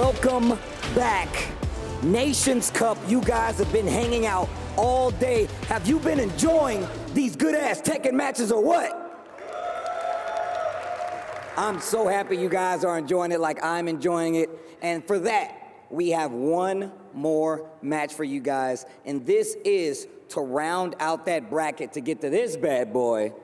Welcome back. Nations Cup, you guys have been hanging out all day. Have you been enjoying these good-ass Tekken matches or what? I'm so happy you guys are enjoying it like I'm enjoying it. And for that, we have one more match for you guys. And this is to round out that bracket to get to this bad boy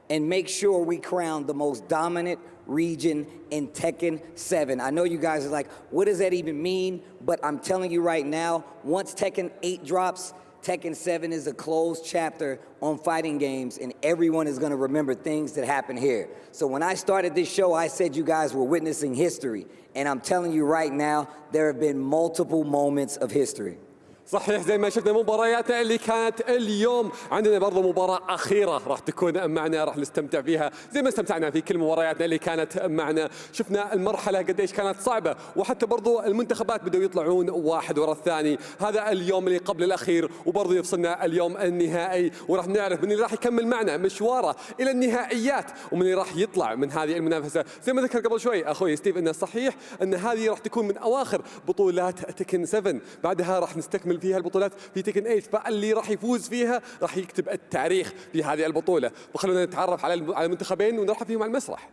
and make sure we crown the most dominant region in Tekken 7. I know you guys are like, what does that even mean? But I'm telling you right now, once Tekken 8 drops, Tekken 7 is a closed chapter on fighting games, and everyone is gonna remember things that happened here. So when I started this show, I said you guys were witnessing history. And I'm telling you right now, there have been multiple moments of history. صحيح زي ما شفنا مبارياتنا اللي كانت اليوم عندنا برضو مباراة أخيرة راح تكون معنا راح نستمتع فيها زي ما استمتعنا في كل مبارياتنا اللي كانت معنا. شفنا المرحلة قديش كانت صعبة وحتى برضو المنتخبات بدأوا يطلعون واحد ورا الثاني. هذا اليوم اللي قبل الأخير وبرضو يفصلنا اليوم النهائي وراح نعرف من اللي راح يكمل معنا مشواره إلى النهائيات ومن اللي راح يطلع من هذه المنافسة. زي ما ذكر قبل شوي أخوي ستيف إنه صحيح أن هذه راح تكون من أواخر بطولات تكن 7 بعدها راح نستكمل فيها البطولات في تكن 8 فاللي راح يفوز فيها راح يكتب التاريخ في هذه البطولة. وخلونا نتعرف على المنتخبين ونرحب فيهم على المسرح.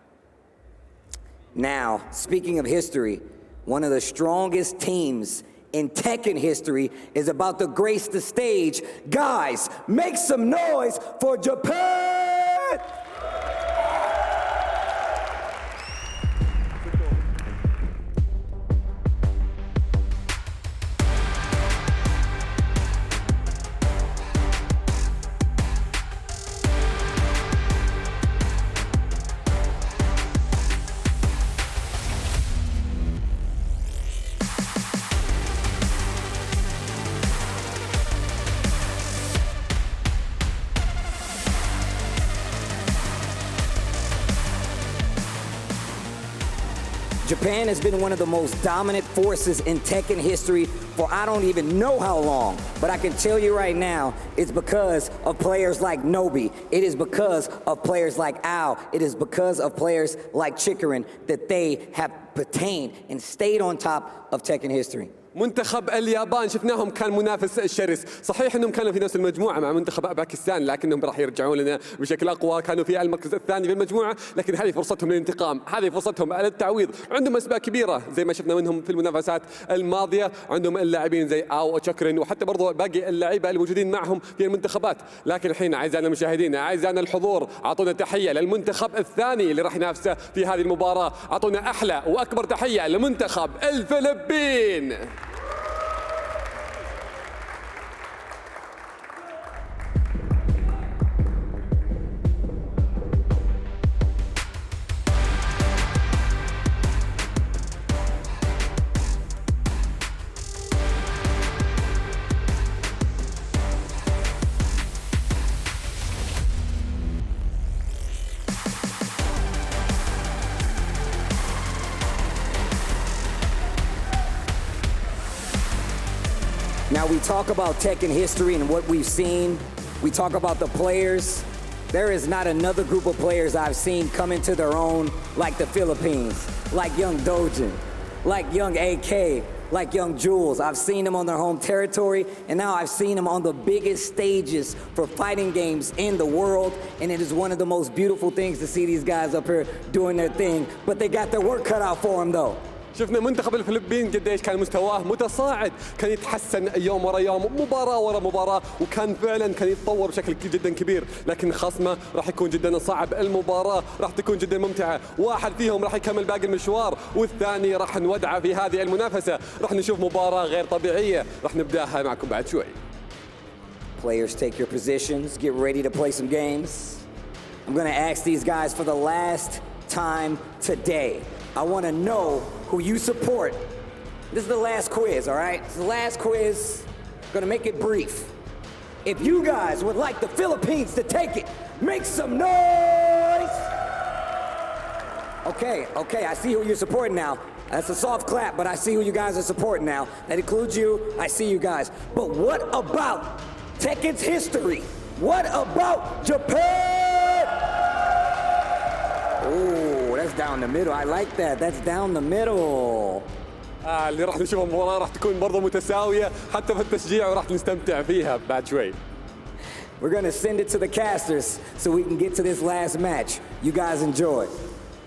Now, speaking of history, one of the strongest teams in Tekken history is about to grace the stage. Guys, make some noise for Japan! Japan has been one of the most dominant forces in Tekken history for I don't even know how long. But I can tell you right now, it's because of players like Nobi. It is because of players like Ao. It is because of players like Chikarin that they have attained and stayed on top of Tekken history. منتخب اليابان شفناهم كان منافس شرس، صحيح انهم كانوا في نفس المجموعه مع منتخب باكستان لكنهم راح يرجعون لنا بشكل اقوى، كانوا في المركز الثاني في المجموعه، لكن هذه فرصتهم للانتقام، هذه فرصتهم على التعويض، عندهم اسماء كبيره زي ما شفنا منهم في المنافسات الماضيه، عندهم اللاعبين زي آو وتشاكرين وحتى برضو باقي اللعيبه الموجودين معهم في المنتخبات، لكن الحين اعزائنا المشاهدين اعزائنا الحضور اعطونا تحيه للمنتخب الثاني اللي راح ينافسه في هذه المباراه، اعطونا احلى واكبر تحيه لمنتخب الفلبين. Now we talk about Tekken history and what we've seen. We talk about the players. There is not another group of players I've seen come into their own like the Philippines, like young Dojin, like young AK, like young Jules. I've seen them on their home territory, and now I've seen them on the biggest stages for fighting games in the world, and it is one of the most beautiful things to see these guys up here doing their thing, but they got their work cut out for them though. شفنا منتخب الفلبين قديش كان مستواه متصاعد، كان يتحسن يوم ورا يوم، مباراة ورا مباراة، وكان فعلا كان يتطور بشكل جدا كبير، لكن خصمه راح يكون جدا صعب، المباراة راح تكون جدا ممتعة، واحد فيهم راح يكمل باقي المشوار، والثاني راح نودعه في هذه المنافسة، راح نشوف مباراة غير طبيعية، راح نبداها معكم بعد شوي. Players take your positions, get ready to play some games. I'm gonna ask these guys for the last time today. I want to know who you support. This is the last quiz, all right? It's the last quiz. I'm gonna make it brief. If you guys would like the Philippines to take it, make some noise! Okay, I see who you're supporting now. That's a soft clap, but I see who you guys are supporting now. That includes you, I see you guys. But what about Tekken's history? What about Japan? Oh, that's down the middle. I like that. That's down the middle. اللي راح نشوفها مباراة راح تكون برضه متساوية حتى في التشجيع وراح نستمتع فيها بعد شوي. We're gonna send it to the casters so we can get to this last match. You guys enjoy.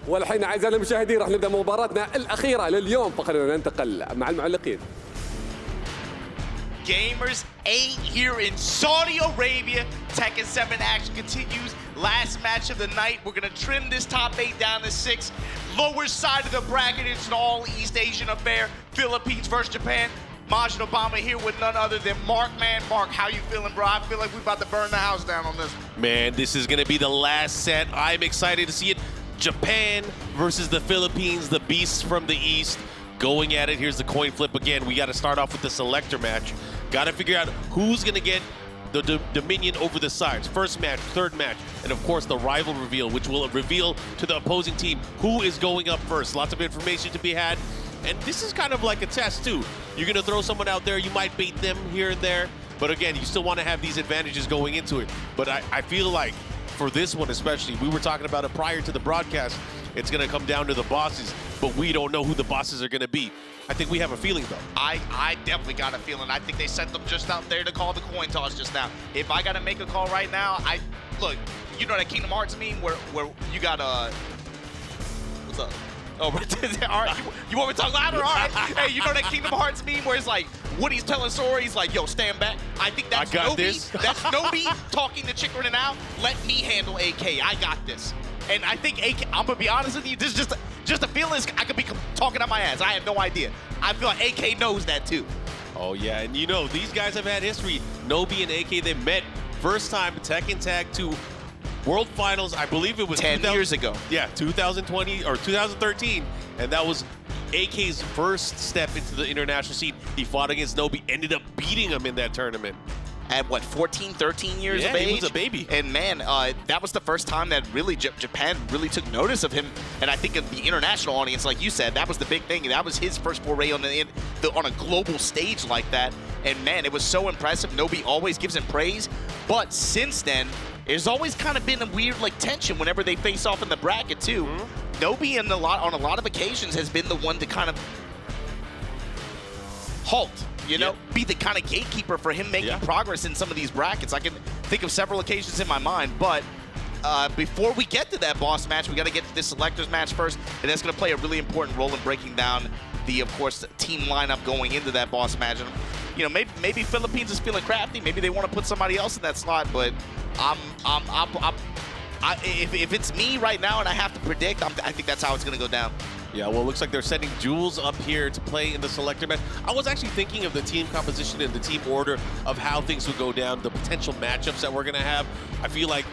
والحين أعزائي المشاهدين راح نبدأ مباراتنا الأخيرة لليوم، فخلونا ننتقل مع المعلقين. Gamers8 here in Saudi Arabia. Tekken 7 action continues. Last match of the night. We're going to trim this top 8 down to 6. Lower side of the bracket, it's an all East Asian affair. Philippines versus Japan. Majid Obama here with none other than Mark. Man, Mark, how you feeling, bro? I feel like we're about to burn the house down on this. Man, this is going to be the last set. I'm excited to see it. Japan versus the Philippines, the beasts from the East. Going at it. Here's the coin flip again. We got to start off with the selector match. Got to figure out who's going to get the dominion over the sides. First match, third match, and of course the rival reveal, which will reveal to the opposing team who is going up first. Lots of information to be had. And this is kind of like a test too. You're going to throw someone out there, you might bait them here and there, but again, you still want to have these advantages going into it. But I feel like for this one especially, we were talking about it prior to the broadcast, it's going to come down to the bosses, but we don't know who the bosses are going to be. I think we have a feeling though. I definitely got a feeling. I think they sent them just out there to call the coin toss just now. If I got to make a call right now, look, you know that Kingdom Hearts meme where you got what's up? Oh, all right. You want me to talk louder? All right. Hey, you know that Kingdom Hearts meme where it's like Woody's telling stories like, yo, stand back. I think that's Nobi. That's Nobi talking to Chickering out. Let me handle AK. I got this. And I think AK, I'm going to be honest with you, this is just a feeling. I could be talking out my ass. I have no idea. I feel like AK knows that too. Oh, yeah. And you know, these guys have had history. Nobi and AK, they met first time Tekken Tag 2 World Finals, I believe it was 10 years ago. Yeah, 2020 or 2013, and that was AK's first step into the international scene. He fought against Nobi, ended up beating him in that tournament. At what, 14, 13 years of age? Yeah, he was a baby. And man, that was the first time that really Japan really took notice of him. And I think of the international audience, like you said, that was the big thing. That was his first foray on a global stage like that. And man, it was so impressive. Nobi always gives him praise. But since then, there's always kind of been a weird tension whenever they face off in the bracket too. Nobi on a lot of occasions has been the one to kind of halt, you know, be the kind of gatekeeper for him making progress in some of these brackets. I can think of several occasions in my mind, but before we get to that boss match, we got to get to this selectors match first, and that's going to play a really important role in breaking down the, of course, team lineup going into that boss match. And, you know, maybe Philippines is feeling crafty. Maybe they want to put somebody else in that slot, but if it's me right now and I have to predict, I think that's how it's going to go down. Yeah, well, it looks like they're sending Jules up here to play in the selector match. I was actually thinking of the team composition and the team order of how things would go down, the potential matchups that we're going to have. I feel like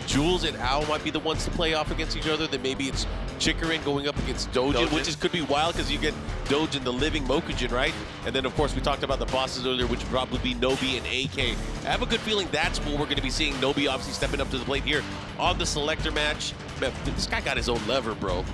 Jules and Ao might be the ones to play off against each other. Then maybe it's Chickering going up against Dojin, which could be wild because you get Dojin, the living Mokujin, right? And then, of course, we talked about the bosses earlier, which would probably be Nobi and AK. I have a good feeling that's what we're going to be seeing. Nobi obviously stepping up to the plate here on the selector match. Man, this guy got his own lever, bro.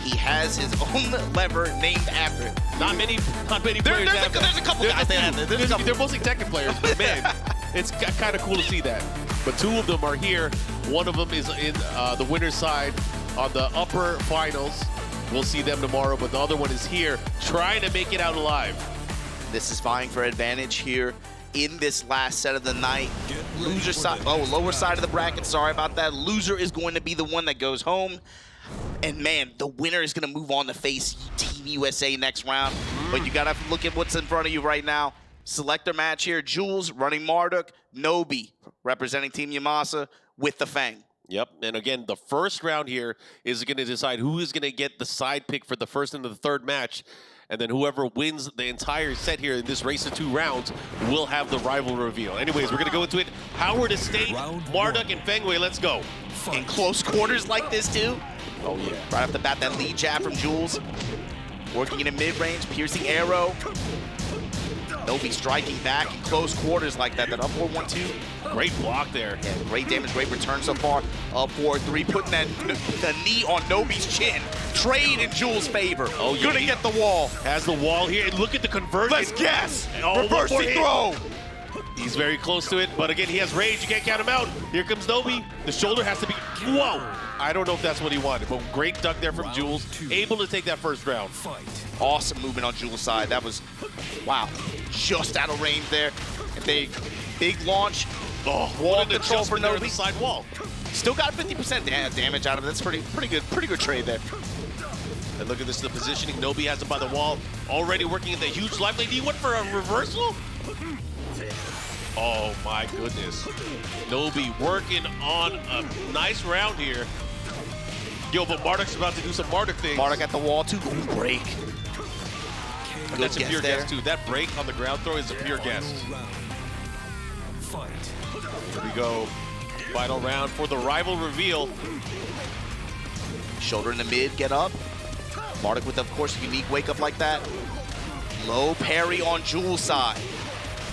He has his own lever named after him. Not many players have that. There's a couple guys that have that. They're mostly Tekken players, but man, it's kind of cool to see that. But two of them are here. One of them is in the winner's side on the upper finals. We'll see them tomorrow, but the other one is here trying to make it out alive. This is vying for advantage here in this last set of the night. Loser side, lower side of the bracket, sorry about that. Loser is going to be the one that goes home. And man, the winner is going to move on to face Team USA next round. But you got to look at what's in front of you right now. Selector match here, Jules running Marduk, Nobi representing Team Yamasa with the Fang. Yep, and again, the first round here is going to decide who is going to get the side pick for the first and the third match. And then whoever wins the entire set here in this race of 2 rounds will have the rival reveal. Anyways, we're going to go into it. Howard Estate, Marduk, and Fengwei, let's go. In close quarters like this too. Oh yeah. Right off the bat, that lead jab from Jules. Working in a mid-range, piercing arrow. Nobi striking back in close quarters like that. That up 4-1-2. Great block there. Yeah, great damage, great return so far. Up 4-3, putting the knee on Nobi's chin. Trade in Jules' favor. Oh, yeah. Gonna get the wall. Has the wall here. And look at the conversion. Let's guess. Oh, reversing throw. He's very close to it, but again, he has rage. You can't count him out. Here comes Nobi. The shoulder has to be, whoa! I don't know if that's what he wanted, but great duck there from Jules. Able to take that first round. Awesome movement on Jules' side. That was, wow, just out of range there. Big launch. Oh, Wall what an control for adjustment there on Nobi. the side wall. Still got 50% damage out of it. That's pretty good trade there. And look at this, the positioning. Nobi has him by the wall. Already working at the huge life lane. He went for a reversal? Oh my goodness. Nobi working on a nice round here. Yo, but Marduk's about to do some Marduk things. Marduk at the wall too. Ooh, break. And that's a pure guess too. That break on the ground throw is a pure guess. Here we go. Final round for the rival reveal. Shoulder in the mid, get up. Marduk with, of course, a unique wake up like that. Low parry on Jules' side.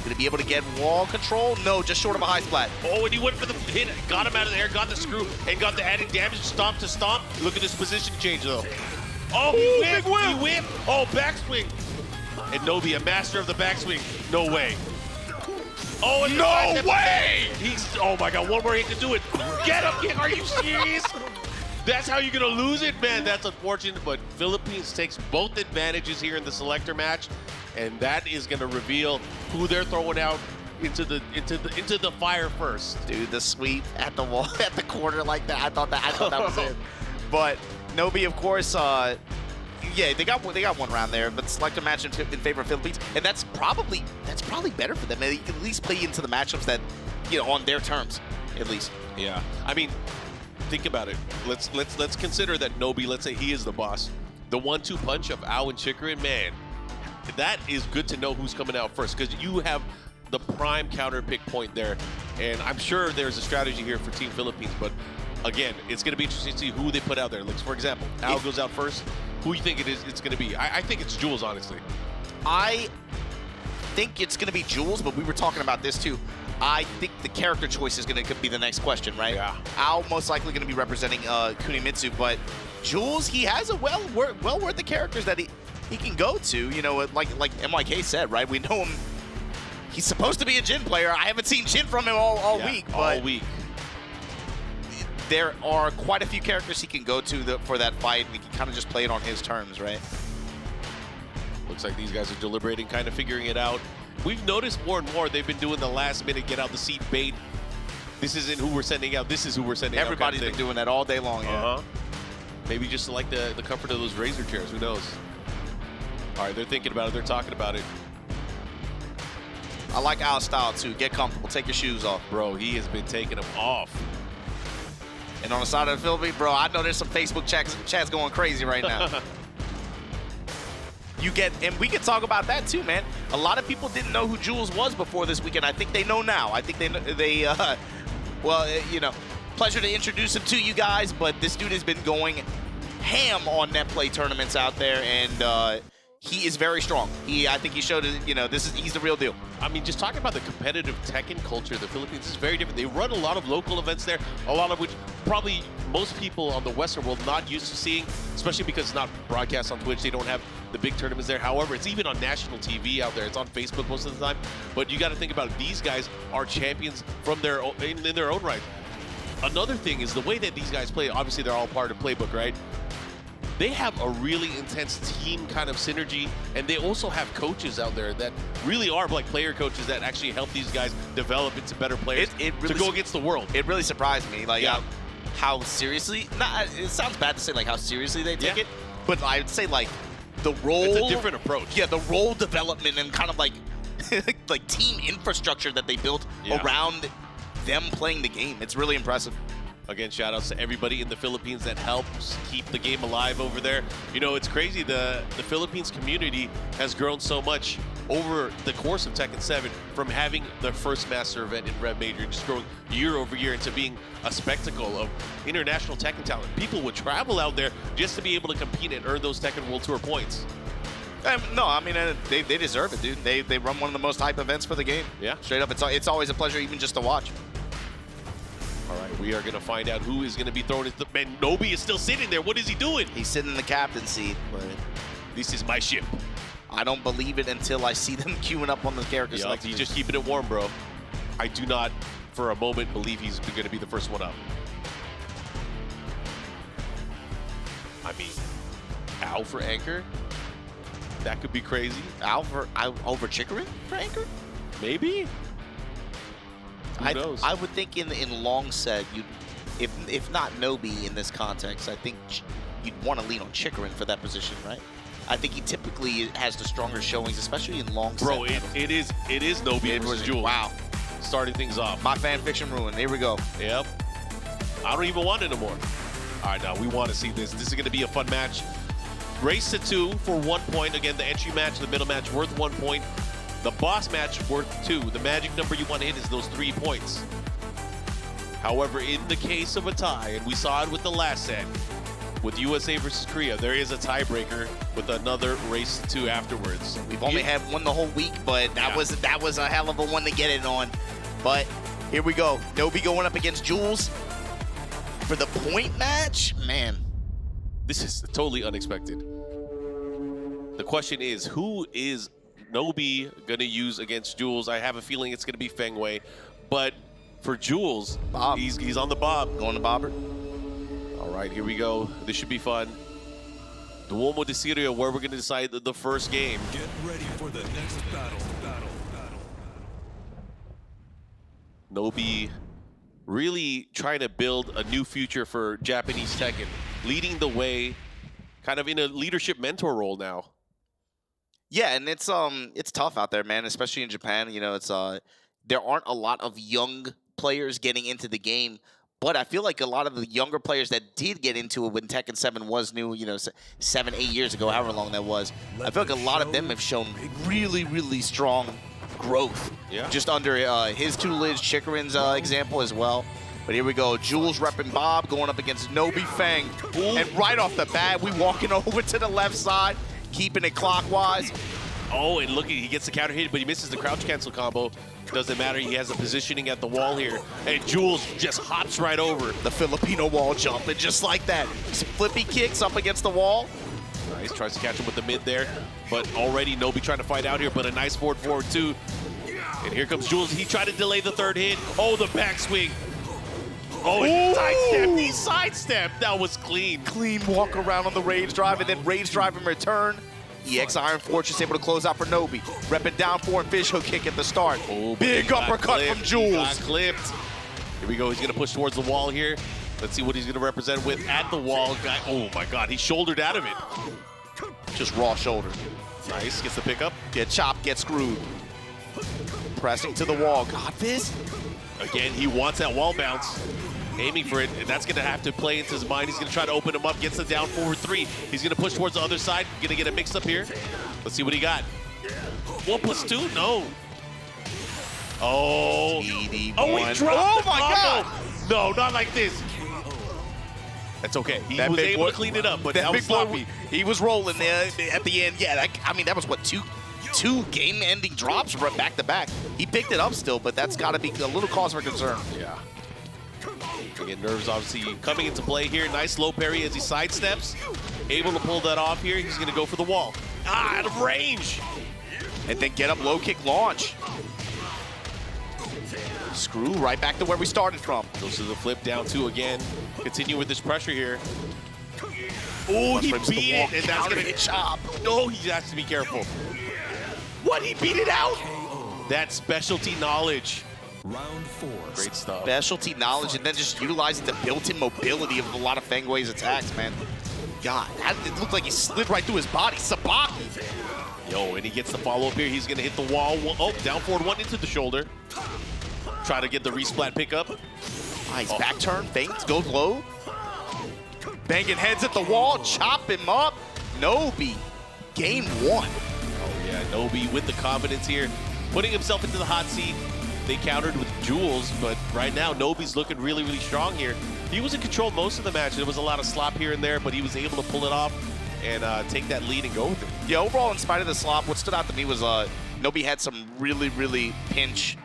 Gonna be able to get wall control? No, just short of a high splat. Oh, and he went for the hit, got him out of the air, got the screw, and got the added damage, stomp to stomp. Look at this position change, though. Oh, he whipped, he whipped. Oh, backswing. And Nobi, a master of the backswing. No way. Oh, and no way! He's, oh my God, one more hit to do it. Get him, are you serious? That's how you're gonna lose it? Man, that's unfortunate, but Philippines takes both advantages here in the selector match, and that is gonna reveal who they're throwing out into the fire first. Dude, the sweep at the wall, at the corner like that, I thought that was it. But Nobi, of course, yeah, they got one round there, but selector match in favor of Philippines, and that's probably better for them. You can at least play into the matchups that, you know, on their terms, at least. Yeah, I mean, think about it. Let's consider that Nobi, let's say he is the boss. The 1-2 punch of Ao and Chikrin, man, that is good to know who's coming out first, because you have the prime counter pick point there, and I'm sure there's a strategy here for Team Philippines, but again, it's going to be interesting to see who they put out there. Like, for example, Ao goes out first. Who you think it's going to be? I think it's Jules, honestly. I think it's going to be Jules, but we were talking about this too. I think the character choice is going to be the next question, right? Yeah. Ao most likely going to be representing Kunimitsu, but Jules, he has a well worth the characters that he can go to. You know, like MYK said, right? We know him. He's supposed to be a Jin player. I haven't seen Jin from him all week. But all week. There are quite a few characters he can go to for that fight, and he can kind of just play it on his terms, right? Looks like these guys are deliberating, kind of figuring it out. We've noticed more and more they've been doing the last minute get out the seat bait. This isn't who we're sending out. This is who we're sending out. Everybody's been doing that all day long. Yeah. Maybe just to like the comfort of those razor chairs. Who knows? All right, they're thinking about it. They're talking about it. I like Ao's style too. Get comfortable. Take your shoes off, bro. He has been taking them off. And on the side of the Philippines, bro, I know there's some Facebook chats going crazy right now. And we could talk about that too, man. A lot of people didn't know who Jules was before this weekend. I think they know now. I think you know, pleasure to introduce him to you guys, but this dude has been going ham on net play tournaments out there, and he is very strong. I think he showed, you know, he's the real deal. I mean, just talking about the competitive Tekken culture, the Philippines is very different. They run a lot of local events there, a lot of which probably most people on the Western world not used to seeing, especially because it's not broadcast on Twitch. They don't have the big tournaments there. However, it's even on national TV out there. It's on Facebook most of the time. But you got to think about it. These guys are champions from in their own right. Another thing is the way that these guys play. Obviously, they're all part of Playbook, right? They have a really intense team kind of synergy, and they also have coaches out there that really are like player coaches that actually help these guys develop into better players to go against the world. It really surprised me, like how seriously. It sounds bad to say like how seriously they take it, but I'd say like the role. It's a different approach. Yeah, the role development and kind of like like team infrastructure that they built around them playing the game. It's really impressive. Again, shout outs to everybody in the Philippines that helps keep the game alive over there. You know, it's crazy. The Philippines community has grown so much over the course of Tekken 7 from having the first master event in Rev Major, just growing year over year into being a spectacle of international Tekken talent. People would travel out there just to be able to compete and earn those Tekken World Tour points. No, I mean, they deserve it, dude. They run one of the most hype events for the game. Yeah. Straight up, it's always a pleasure even just to watch. All right, we are going to find out who is going to be thrown into the... Man, Nobi is still sitting there. What is he doing? He's sitting in the captain's seat, but... This is my ship. I don't believe it until I see them queuing up on the character selection. He's just keeping it warm, bro. I do not, for a moment, believe he's going to be the first one up. I mean, Al for Anchor? That could be crazy. Al over Chicory for Anchor? Maybe? Who knows? I would think in long set, if not Nobi in this context, I think you'd want to lean on Chicory for that position, right? I think he typically has the stronger showings, especially in long set. Bro, it is Nobi versus Jules. Wow. Starting things off. My fan fiction ruined. Here we go. Yep. I don't even want it anymore. All right, now we want to see this. This is going to be a fun match. Race to 2 for 1 point. Again, the entry match, the middle match worth 1 point. The boss match worth 2. The magic number you want to hit is those 3 points. However, in the case of a tie, and we saw it with the last set, with USA versus Korea, there is a tiebreaker with another race to 2 afterwards. We've only had one the whole week, but that was a hell of a one to get it on. But here we go. Nobi going up against Jules for the point match. Man, this is totally unexpected. The question is, who is Nobi gonna use against Jules? I have a feeling it's gonna be Feng Wei, but for Jules, Bob. he's on the bob. Going to Bobber. All right, here we go. This should be fun. Duomo de Sirio, where we're gonna decide the first game. Get ready for the next battle. Nobi really trying to build a new future for Japanese Tekken, leading the way, kind of in a leadership mentor role now. Yeah, and it's tough out there, man, especially in Japan. You know, it's there aren't a lot of young players getting into the game, but I feel like a lot of the younger players that did get into it when Tekken 7 was new, you know, 7, 8 years ago, however long that was, I feel like a lot of them have shown really, really strong growth. Yeah. Just under his tutelage, Chicorin's example as well. But here we go, Jules repping Bob going up against Nobi Feng. And right off the bat, we walking over to the left side, keeping it clockwise. Oh, and look, he gets the counter hit, but he misses the crouch cancel combo. Doesn't matter, he has the positioning at the wall here. And Jules just hops right over. The Filipino wall jump, and just like that, flippy kicks up against the wall. Nice, tries to catch him with the mid there. But already Nobi trying to fight out here, but a nice forward too. And here comes Jules, he tried to delay the third hit. Oh, the backswing. Oh, and he sidestepped. That was clean. Clean walk around on the rage drive, and then rage drive in return. EX Iron Fortress able to close out for Nobi. Repping down 4 and fish hook kick at the start. Oh, big uppercut from Jules. He got clipped. Here we go, he's gonna push towards the wall here. Let's see what he's gonna represent with at the wall. Oh my God, he shouldered out of it. Just raw shoulder. Nice, gets the pickup. Get chopped, get screwed. Pressing to the wall. Got this. Again, he wants that wall bounce. Aiming for it, and that's gonna have to play into his mind. He's gonna try to open him up, gets the down forward 3. He's gonna push towards the other side, gonna get a mix up here. Let's see what he got. 1+2, no. Oh, Speedy oh, one. he dropped Oh my God. No, not like this. That's okay. He was able to clean it up, but that was sloppy. He was rolling there at the end. Yeah, I mean, that was what, two game-ending drops back to back. He picked it up still, but that's got to be a little cause for concern. Yeah. Again, nerves obviously coming into play here. Nice low parry as he sidesteps. Able to pull that off here. He's going to go for the wall. Out of range. And then get up low kick launch. Screw right back to where we started from. Goes to the flip down 2 again. Continue with this pressure here. Oh, he beat it, and that's going to get chopped. No, he has to be careful. What? He beat it out? That's specialty knowledge. Round 4. Great stuff. Specialty knowledge, and then just utilizing the built-in mobility of a lot of Feng Wei's attacks, man. God, it looked like he slid right through his body. Sabaki. Yo, and he gets the follow-up here. He's going to hit the wall. Oh, down forward 1 into the shoulder. Try to get the resplat pickup. Nice back turn, feints, goes low. Banging heads at the wall, chop him up. Nobi, game 1. Oh, yeah, Nobi with the confidence here. Putting himself into the hot seat. They countered with Jules, but right now, Nobi's looking really, really strong here. He was in control most of the match. There was a lot of slop here and there, but he was able to pull it off and take that lead and go with it. Yeah, overall, in spite of the slop, what stood out to me was Nobi had some really, really pinch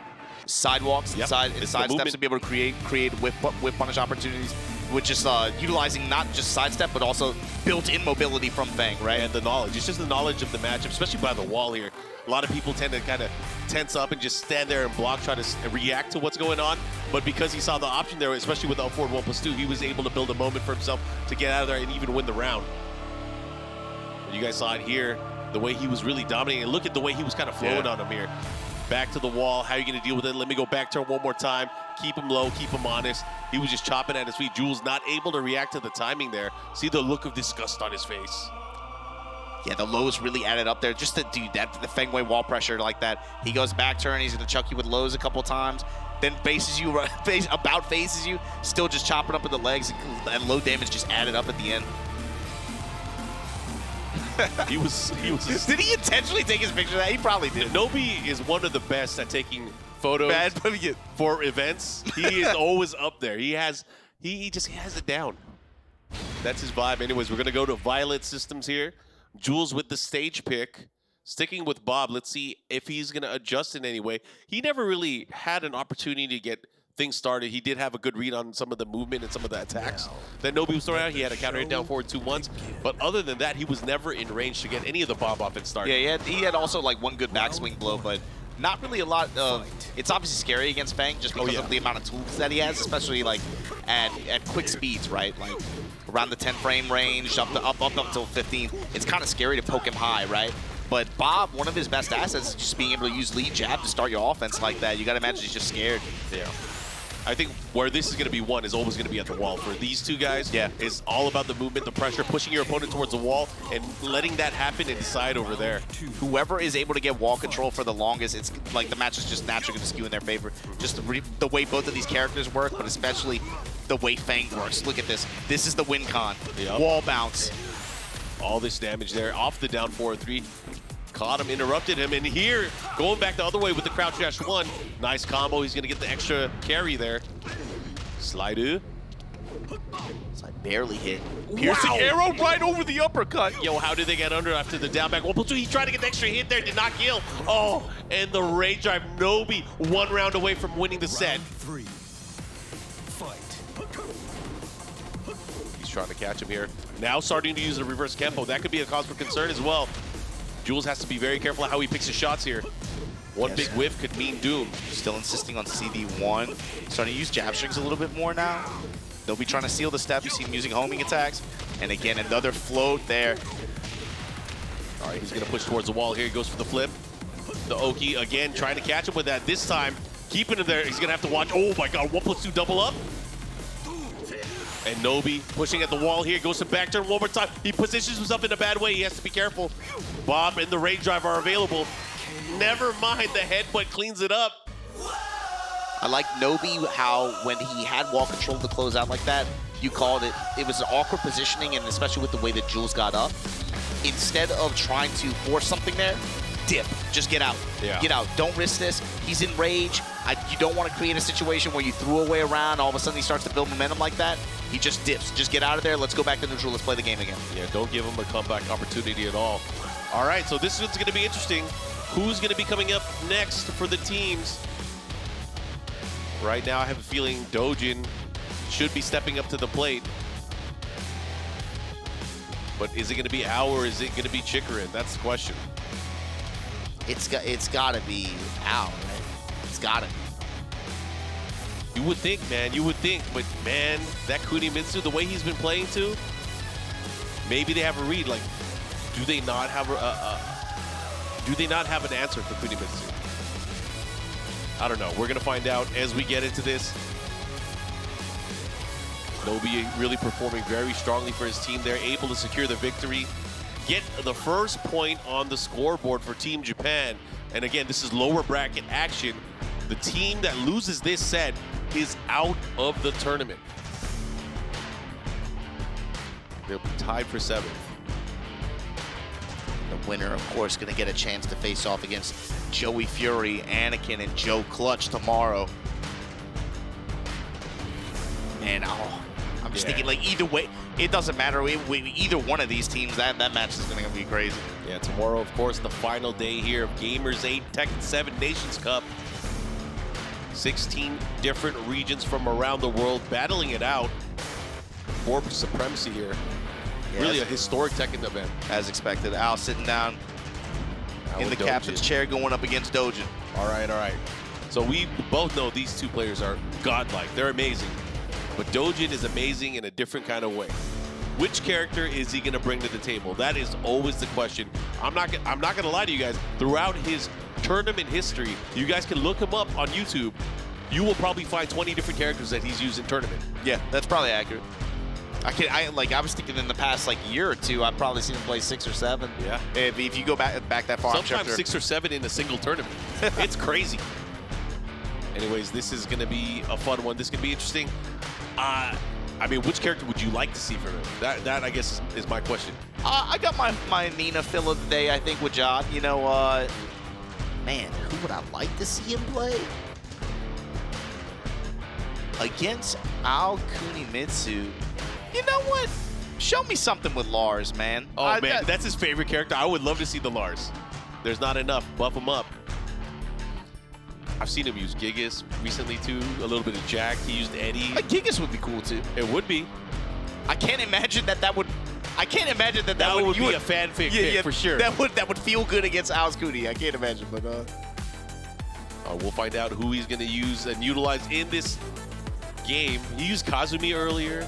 sidewalks and side steps to be able to create whip punish opportunities, which is utilizing not just sidestep, but also built-in mobility from Feng, right? And the knowledge. It's just the knowledge of the matchup, especially by the wall here. A lot of people tend to kind of tense up and just stand there and block, try to react to what's going on. But because he saw the option there, especially with the forward 1+2, he was able to build a moment for himself to get out of there and even win the round. You guys saw it here, the way he was really dominating. And look at the way he was kind of flowing on him here. Back to the wall. How are you going to deal with it? Let me go back turn one more time. Keep him low, keep him honest. He was just chopping at his feet. Jules not able to react to the timing there. See the look of disgust on his face. Yeah, the lows really added up there. Just to do that, the Feng Wei wall pressure like that. He goes back turn, he's gonna chuck you with lows a couple times, then faces you, faces you, still just chopping up with the legs, and low damage just added up at the end. He was. Did he intentionally take his picture of that? He probably did. Nobi is one of the best at taking photos for events. He is always up there. He just has it down. That's his vibe. Anyways, we're gonna go to Violet Systems here. Jules with the stage pick, sticking with Bob. Let's see if he's going to adjust in any way. He never really had an opportunity to get things started. He did have a good read on some of the movement and some of the attacks that Nobi was throwing out. He had a counter hit down forward 2 once. But other than that, he was never in range to get any of the Bob offense started. Yeah, he had also like one good backswing blow, but not really a lot of... It's obviously scary against Feng just because of the amount of tools that he has, especially like at quick speeds, right? Like around the 10 frame range, up until 15. It's kind of scary to poke him high, right? But Bob, one of his best assets is just being able to use lead jab to start your offense like that. You got to imagine he's just scared. Yeah. I think where this is going to be won is always going to be at the wall. For these two guys, it's all about the movement, the pressure, pushing your opponent towards the wall, and letting that happen and decide over there. Whoever is able to get wall control for the longest, it's like the match is just naturally going to skew in their favor. Just the way both of these characters work, but especially the way Feng works. Look at this. This is the win con. Wall bounce. All this damage there off the down 4-3. Caught him, interrupted him, and here, going back the other way with the crouch dash 1. Nice combo, he's gonna get the extra carry there. Slidu. Slide barely hit. Piercing arrow right over the uppercut. Yo, how did they get under after the down back? 1+2, he tried to get the extra hit there, did not kill. Oh, and the rage drive. Nobi, 1 round away from winning the set. Round 3. Fight. He's trying to catch him here. Now starting to use the reverse Kempo. That could be a cause for concern as well. Jules has to be very careful how he picks his shots here. One big whiff could mean doom. Still insisting on CD1. Starting to use jab strings a little bit more now. They'll be trying to seal the step. You see him using homing attacks. And again, another float there. All right, he's going to push towards the wall here. He goes for the flip. The Oki, again, trying to catch him with that. This time, keeping him there. He's going to have to watch. Oh, my God. 1+2 double up. And Nobi pushing at the wall here. Goes to back turn one more time. He positions himself in a bad way. He has to be careful. Bob and the rage drive are available. Never mind, the headbutt cleans it up. I like Nobi how when he had wall control to close out like that, you called it, it was an awkward positioning, and especially with the way that Jules got up. Instead of trying to force something there, dip. Just get out. Get out. Don't risk this. He's in rage. You don't want to create a situation where you threw away around, all of a sudden he starts to build momentum like that. He just dips. Just get out of there. Let's go back to neutral. Let's play the game again. Yeah, don't give him a comeback opportunity at all. All right, so this one's going to be interesting. Who's going to be coming up next for the teams? Right now, I have a feeling Dojin should be stepping up to the plate. But is it going to be Ao or is it going to be Chikarin? That's the question. It's got to be Ao, right? It's got to be. You would think, man. You would think. But, man, that Kunimitsu, the way he's been playing too, maybe they have a read. Like, do they not have an answer for Kunimitsu? I don't know. We're going to find out as we get into this. Nobi really performing very strongly for his team. They're able to secure the victory, get the first point on the scoreboard for Team Japan. And again, this is lower bracket action. The team that loses this set is out of the tournament. They'll be tied for 7th. The winner, of course, going to get a chance to face off against Joey Fury, Anakin, and Joe Clutch tomorrow. And I'm just thinking, like, either way, it doesn't matter. Either one of these teams, that match is going to be crazy. Yeah, tomorrow, of course, the final day here of Gamers8 Tekken 7 Nations Cup. 16 different regions from around the world battling it out for supremacy here. Really a historic Tekken event. As expected. Al sitting down in the captain's chair going up against Dojin. All right, all right. So we both know these two players are godlike. They're amazing. But Dojin is amazing in a different kind of way. Which character is he going to bring to the table? That is always the question. I'm not going to lie to you guys. Throughout his tournament history, you guys can look him up on YouTube. You will probably find 20 different characters that he's used in tournament. Yeah, that's probably accurate. I was thinking in the past year or two, I've probably seen him play 6 or 7. Yeah. If you go back that far, Sometimes 6 or 7 in a single tournament. It's crazy. Anyways, this is going to be a fun one. This could be interesting. I mean, which character would you like to see from him? That I guess, is my question. I got my Nina fill of the day, I think, with Jod. You know, man, who would I like to see him play? Against Ao Kunimitsu. You know what? Show me something with Lars, man. Oh, man, that's his favorite character. I would love to see the Lars. There's not enough. Buff him up. I've seen him use Gigas recently, too. A little bit of Jack. He used Eddie. Gigas would be cool, too. It would be. I can't imagine that would... I can't imagine that would be a fanfic pick, for sure. That would feel good against Ao's Kuni. I can't imagine, but... We'll find out who he's going to use and utilize in this game. He used Kazumi earlier.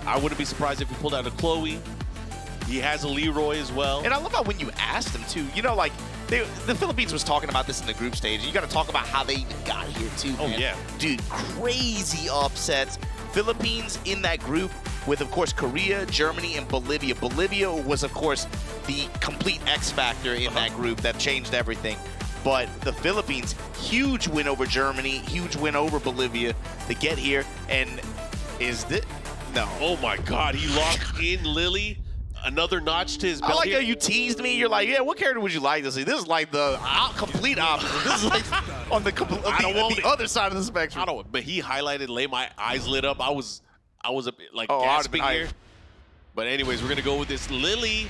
I wouldn't be surprised if he pulled out a Chloe. He has a Leroy as well. And I love how when you asked him, too, you know, the Philippines was talking about this in the group stage. You got to talk about how they even got here, too, man. Oh, yeah. Dude, crazy upsets. Philippines in that group with, of course, Korea, Germany, and Bolivia. Bolivia was, of course, the complete X factor in that group that changed everything. But the Philippines, huge win over Germany, huge win over Bolivia to get here. And is this... No. Oh, my God. He locked in Lily. Another notch to his belt. I like here. how you teased me. You're like, yeah, what character would you like to see? This is like the complete opposite. This is like on the other side of the spectrum. I don't. But he highlighted, my eyes lit up. I was a bit like Oh, gasping here. But anyways, we're gonna go with this. Lily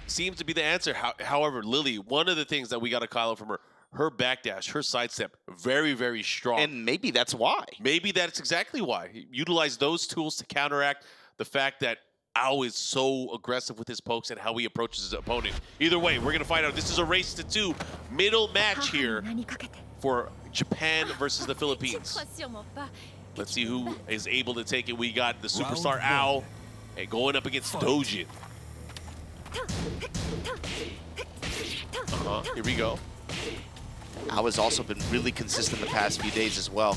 seems to be the answer. However, Lily, one of the things that we got to call out from her backdash, her sidestep, very, very strong. And maybe that's why. Maybe that's exactly why. He utilized those tools to counteract the fact that Ao is so aggressive with his pokes and how he approaches his opponent. Either way, we're going to find out. This is a race to 2. Middle match here for Japan versus the Philippines. Let's see who is able to take it. We got the superstar Ao and going up against Dojin. Here we go. Ao has also been really consistent the past few days as well.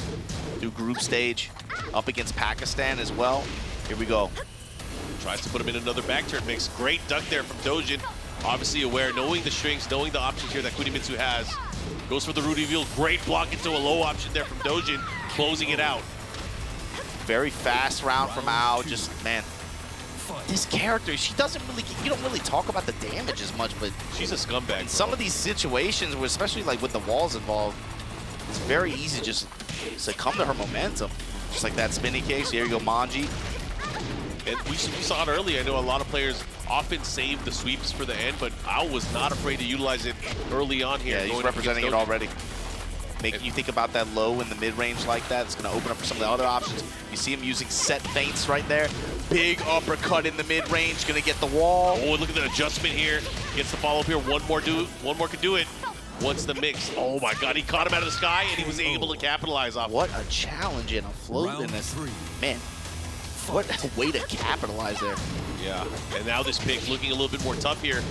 Through group stage, up against Pakistan as well. Here we go. Tries to put him in another back turn mix. Great duck there from Dojin. Obviously aware, knowing the strings, knowing the options here that Kunimitsu has. Goes for the Rudy Reveal. Great block into a low option there from Dojin, closing it out. Very fast round from Ao. Just, man, this character, she doesn't really, you don't really talk about the damage as much, but she's a scumbag. In some of these situations, where especially like with the walls involved, it's very easy just to succumb to her momentum. Just like that spinning case. Here you go, Manji. And we saw it earlier. I know a lot of players often save the sweeps for the end, but Ao was not afraid to utilize it early on here. Yeah, he's representing it already. Making you think about that low in the mid-range like that. It's going to open up for some of the other options. You see him using set feints right there. Big uppercut in the mid-range. Going to get the wall. Oh, look at the adjustment here. Gets the follow-up here. One more can do it. What's the mix? Oh, my God. He caught him out of the sky, and he was able to capitalize off it. What a challenge and a float in this. Man. What a way to capitalize there. Yeah, and now this pick looking a little bit more tough here.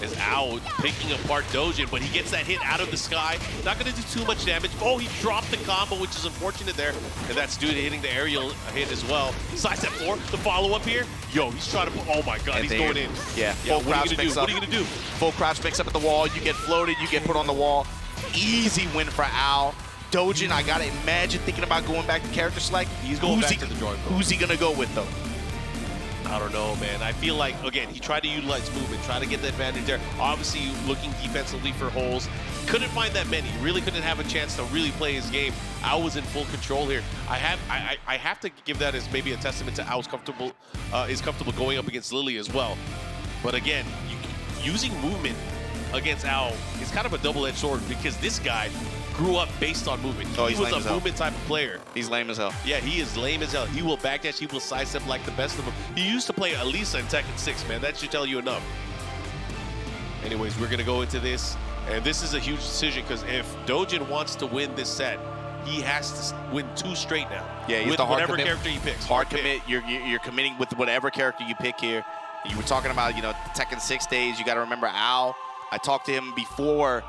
Is Ao picking apart Dojin, but he gets that hit out of the sky. Not going to do too much damage. Oh, he dropped the combo, which is unfortunate there. And that's due to hitting the aerial hit as well. Sidestep 4, the follow-up here. Yo, he's trying to put, oh my God, and he's going in. Yeah, what are you going to do? What are you going to do? Full crouch mix up at the wall. You get floated, you get put on the wall. Easy win for Ao. Dojin, I gotta imagine thinking about going back to character select. He's going back to the drawing board. Who's he gonna go with, though? I don't know, man. I feel like, again, he tried to utilize movement, try to get the advantage there. Obviously, looking defensively for holes. Couldn't find that many. Really couldn't have a chance to really play his game. Ao was in full control here. I have to give that as maybe a testament to Ao's comfortable going up against Lily as well. But again, using movement against Ao is kind of a double-edged sword because this guy grew up based on movement. He was a movement type of player. He's lame as hell. Yeah, he is lame as hell. He will backdash, he will sidestep like the best of them. He used to play Elisa in Tekken 6, man. That should tell you enough. Anyways, we're going to go into this. And this is a huge decision because if Dojin wants to win this set, he has to win 2 straight now. Yeah, he's with the hard whatever commit. character he picks. Hard commit. You're committing with whatever character you pick here. You were talking about, you know, the Tekken 6 days. You got to remember Al. I talked to him before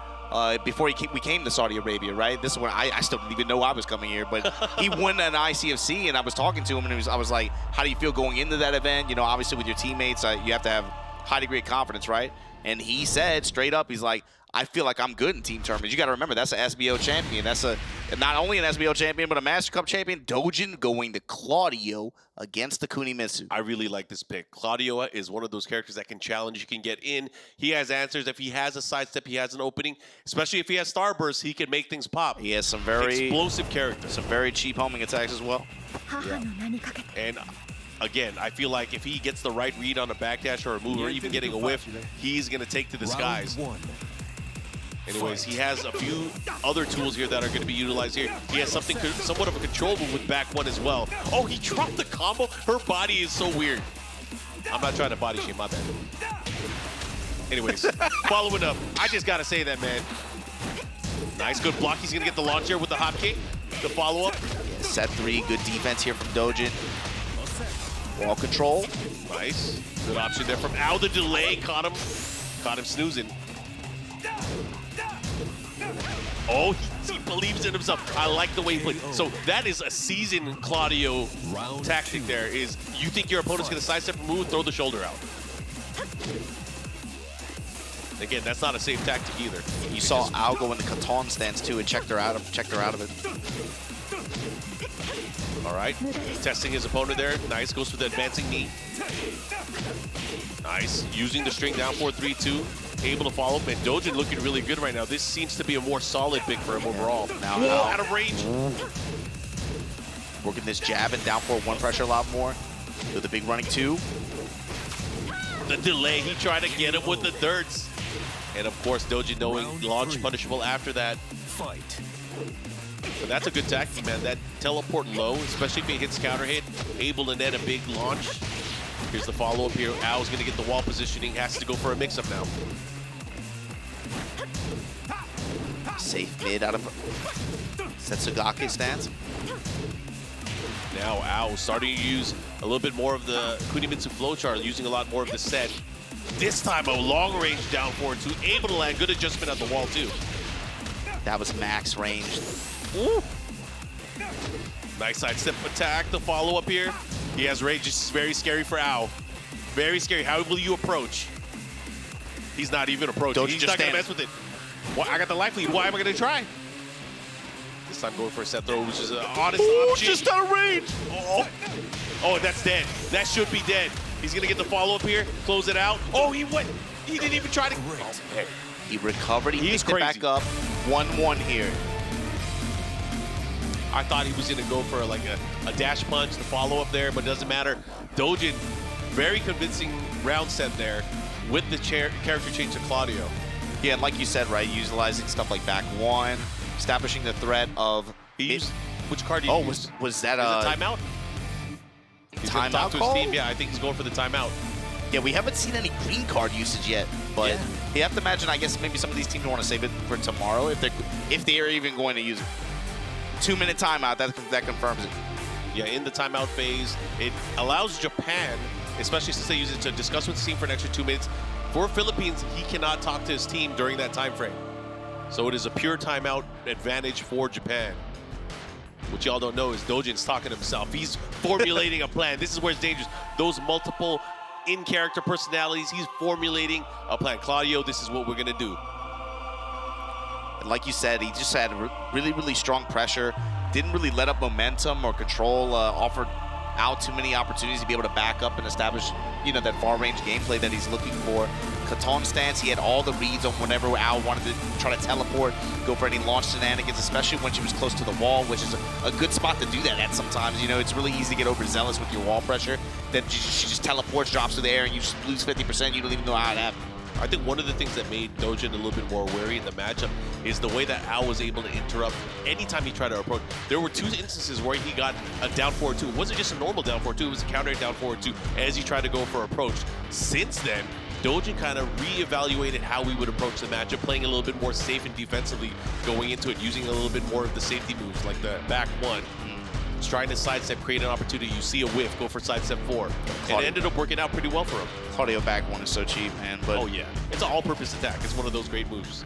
we came to Saudi Arabia, right? This is when I still didn't even know I was coming here, but he won an ICFC, and I was talking to him, and I was like, how do you feel going into that event? You know, obviously with your teammates, you have to have high degree of confidence, right? And he said straight up, he's like, I feel like I'm good in team tournaments. You got to remember, that's an SBO champion. That's not only an SBO champion, but a Master Cup champion. Dojin going to Claudio against the Kunimitsu. I really like this pick. Claudio is one of those characters that can challenge. You can get in. He has answers. If he has a sidestep, he has an opening. Especially if he has Starburst, he can make things pop. He has some very explosive characters. Some very cheap homing attacks as well. Yeah. And again, I feel like if he gets the right read on a backdash or a move or even getting a whiff, he's going to take to the skies. Anyways, he has a few other tools here that are going to be utilized here. He has something somewhat of a control move with back 1 as well. Oh, he dropped the combo. Her body is so weird. I'm not trying to body shame, my bad. Anyways, following up, I just got to say that, man. Nice, good block. He's going to get the launcher with the hop kick. The follow-up. Yeah, set 3, good defense here from Dojin. Wall control. Nice. Good option there from Al. The delay caught him snoozing. Oh, he believes in himself. I like the way he plays. So that is a seasoned Claudio tactic there, is you think your opponent's going to sidestep and move, throw the shoulder out. Again, that's not a safe tactic either. You saw Al go in the Catan stance too and checked her out of it. All right, testing his opponent there. Nice, goes for the advancing knee. Nice, using the string down 4-3-2. Able to follow up, and Dojin looking really good right now. This seems to be a more solid pick for him overall. Now, out of range. Working this jab and down 4-1 pressure a lot more. Do the big running 2. The delay, he tried to get him with the dirts. And of course, Dojin knowing launch punishable after that. Fight. But that's a good tactic, man. That teleport low, especially if he hits counter hit, able to net a big launch. Here's the follow-up here. Ao's going to get the wall positioning. Has to go for a mix-up now. Safe mid out of Setsugake stance. Now Ao starting to use a little bit more of the Kunimitsu flowchart, using a lot more of the set. This time a long range down 4-2, able to land. Good adjustment at the wall too. That was max range. Ooh. Nice sidestep attack. The follow-up here. He has rage. This is very scary for Ao. Very scary. How will you approach? He's not even approaching. He's not going to mess with it. Well, I got the life lead. Why am I going to try? This time going for a set throw, which is an honest option. Just out of range. Oh, oh, that's dead. That should be dead. He's going to get the follow-up here. Close it out. Oh, he went. He didn't even try to. Oh, hey. He recovered. He picked it back up. 1-1 here. I thought he was going to go for like a dash punch, the follow-up there, but it doesn't matter. Dojin, very convincing round set there with the character change to Claudio. Yeah, and like you said, right, utilizing stuff like back 1, establishing the threat of... Which card did he use? Was that a timeout? Timeout call? His team. Yeah, I think he's going for the timeout. Yeah, we haven't seen any green card usage yet, but you have to imagine, I guess maybe some of these teams want to save it for tomorrow if they're even going to use it. 2-minute timeout, that confirms it. Yeah, in the timeout phase, it allows Japan, especially since they use it to discuss with the team for an extra 2 minutes. For Philippines, he cannot talk to his team during that time frame. So it is a pure timeout advantage for Japan. What y'all don't know is Dojin's talking to himself. He's formulating a plan. This is where it's dangerous. Those multiple in-character personalities, he's formulating a plan. Claudio, this is what we're gonna do. And like you said, he just had really, really strong pressure. Didn't really let up momentum or control, offered out too many opportunities to be able to back up and establish, you know, that far-range gameplay that he's looking for. Catan stance, he had all the reads on whenever Al wanted to try to teleport, go for any launch shenanigans, especially when she was close to the wall, which is a good spot to do that at sometimes. You know, it's really easy to get overzealous with your wall pressure. Then she just teleports, drops to the air, and you just lose 50%. You don't even know how it happened. I think one of the things that made Dojin a little bit more wary in the matchup is the way that Al was able to interrupt anytime he tried to approach. There were 2 instances where he got a down 4-2. It wasn't just a normal down 4-2, it was a counter down 4-2 as he tried to go for approach. Since then, Dojin kind of reevaluated how we would approach the matchup, playing a little bit more safe and defensively going into it, using a little bit more of the safety moves, like the back one. Just trying to sidestep, create an opportunity. You see a whiff, go for sidestep 4. And it ended up working out pretty well for him. Claudio back one is so cheap, man. But Oh yeah, it's an all-purpose attack. It's one of those great moves.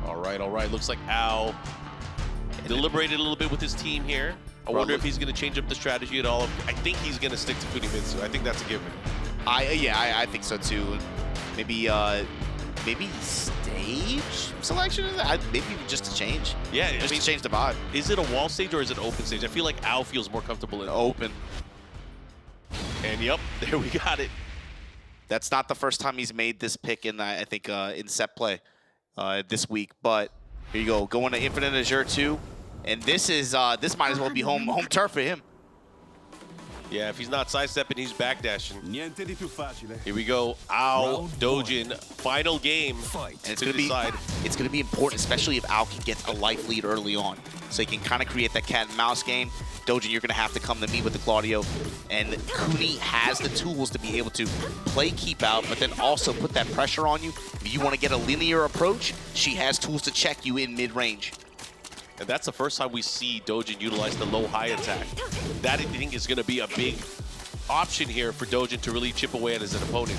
All right. Looks like Al deliberated a little bit with his team here. I wonder if he's going to change up the strategy at all. I think he's going to stick to Kunimitsu. I think that's a given. I think so too. Maybe stage selection? Maybe just to change. Yeah, just to change the vibe. Is it a wall stage or is it an open stage? I feel like Al feels more comfortable in Open. And yep, there we got it. That's not the first time he's made this pick in, I think, in set play this week. But here you go, going to Infinite Azure 2. And this might as well be home turf for him. Yeah, if he's not sidestepping, he's backdashing. Niente di più facile. Here we go, Ao, Round Dojin, final game. Fight. And it's to gonna be decide. it's gonna be important, especially if Al can get a life lead early on, so he can kind of create that cat and mouse game. Dojin, you're gonna have to come to me with the Claudio, and Kuni has the tools to be able to play keep out, but then also put that pressure on you. If you want to get a linear approach, she has tools to check you in mid-range. And that's the first time we see Dojin utilize the low-high attack. That, I think, is going to be a big option here for Dojin to really chip away at his opponent.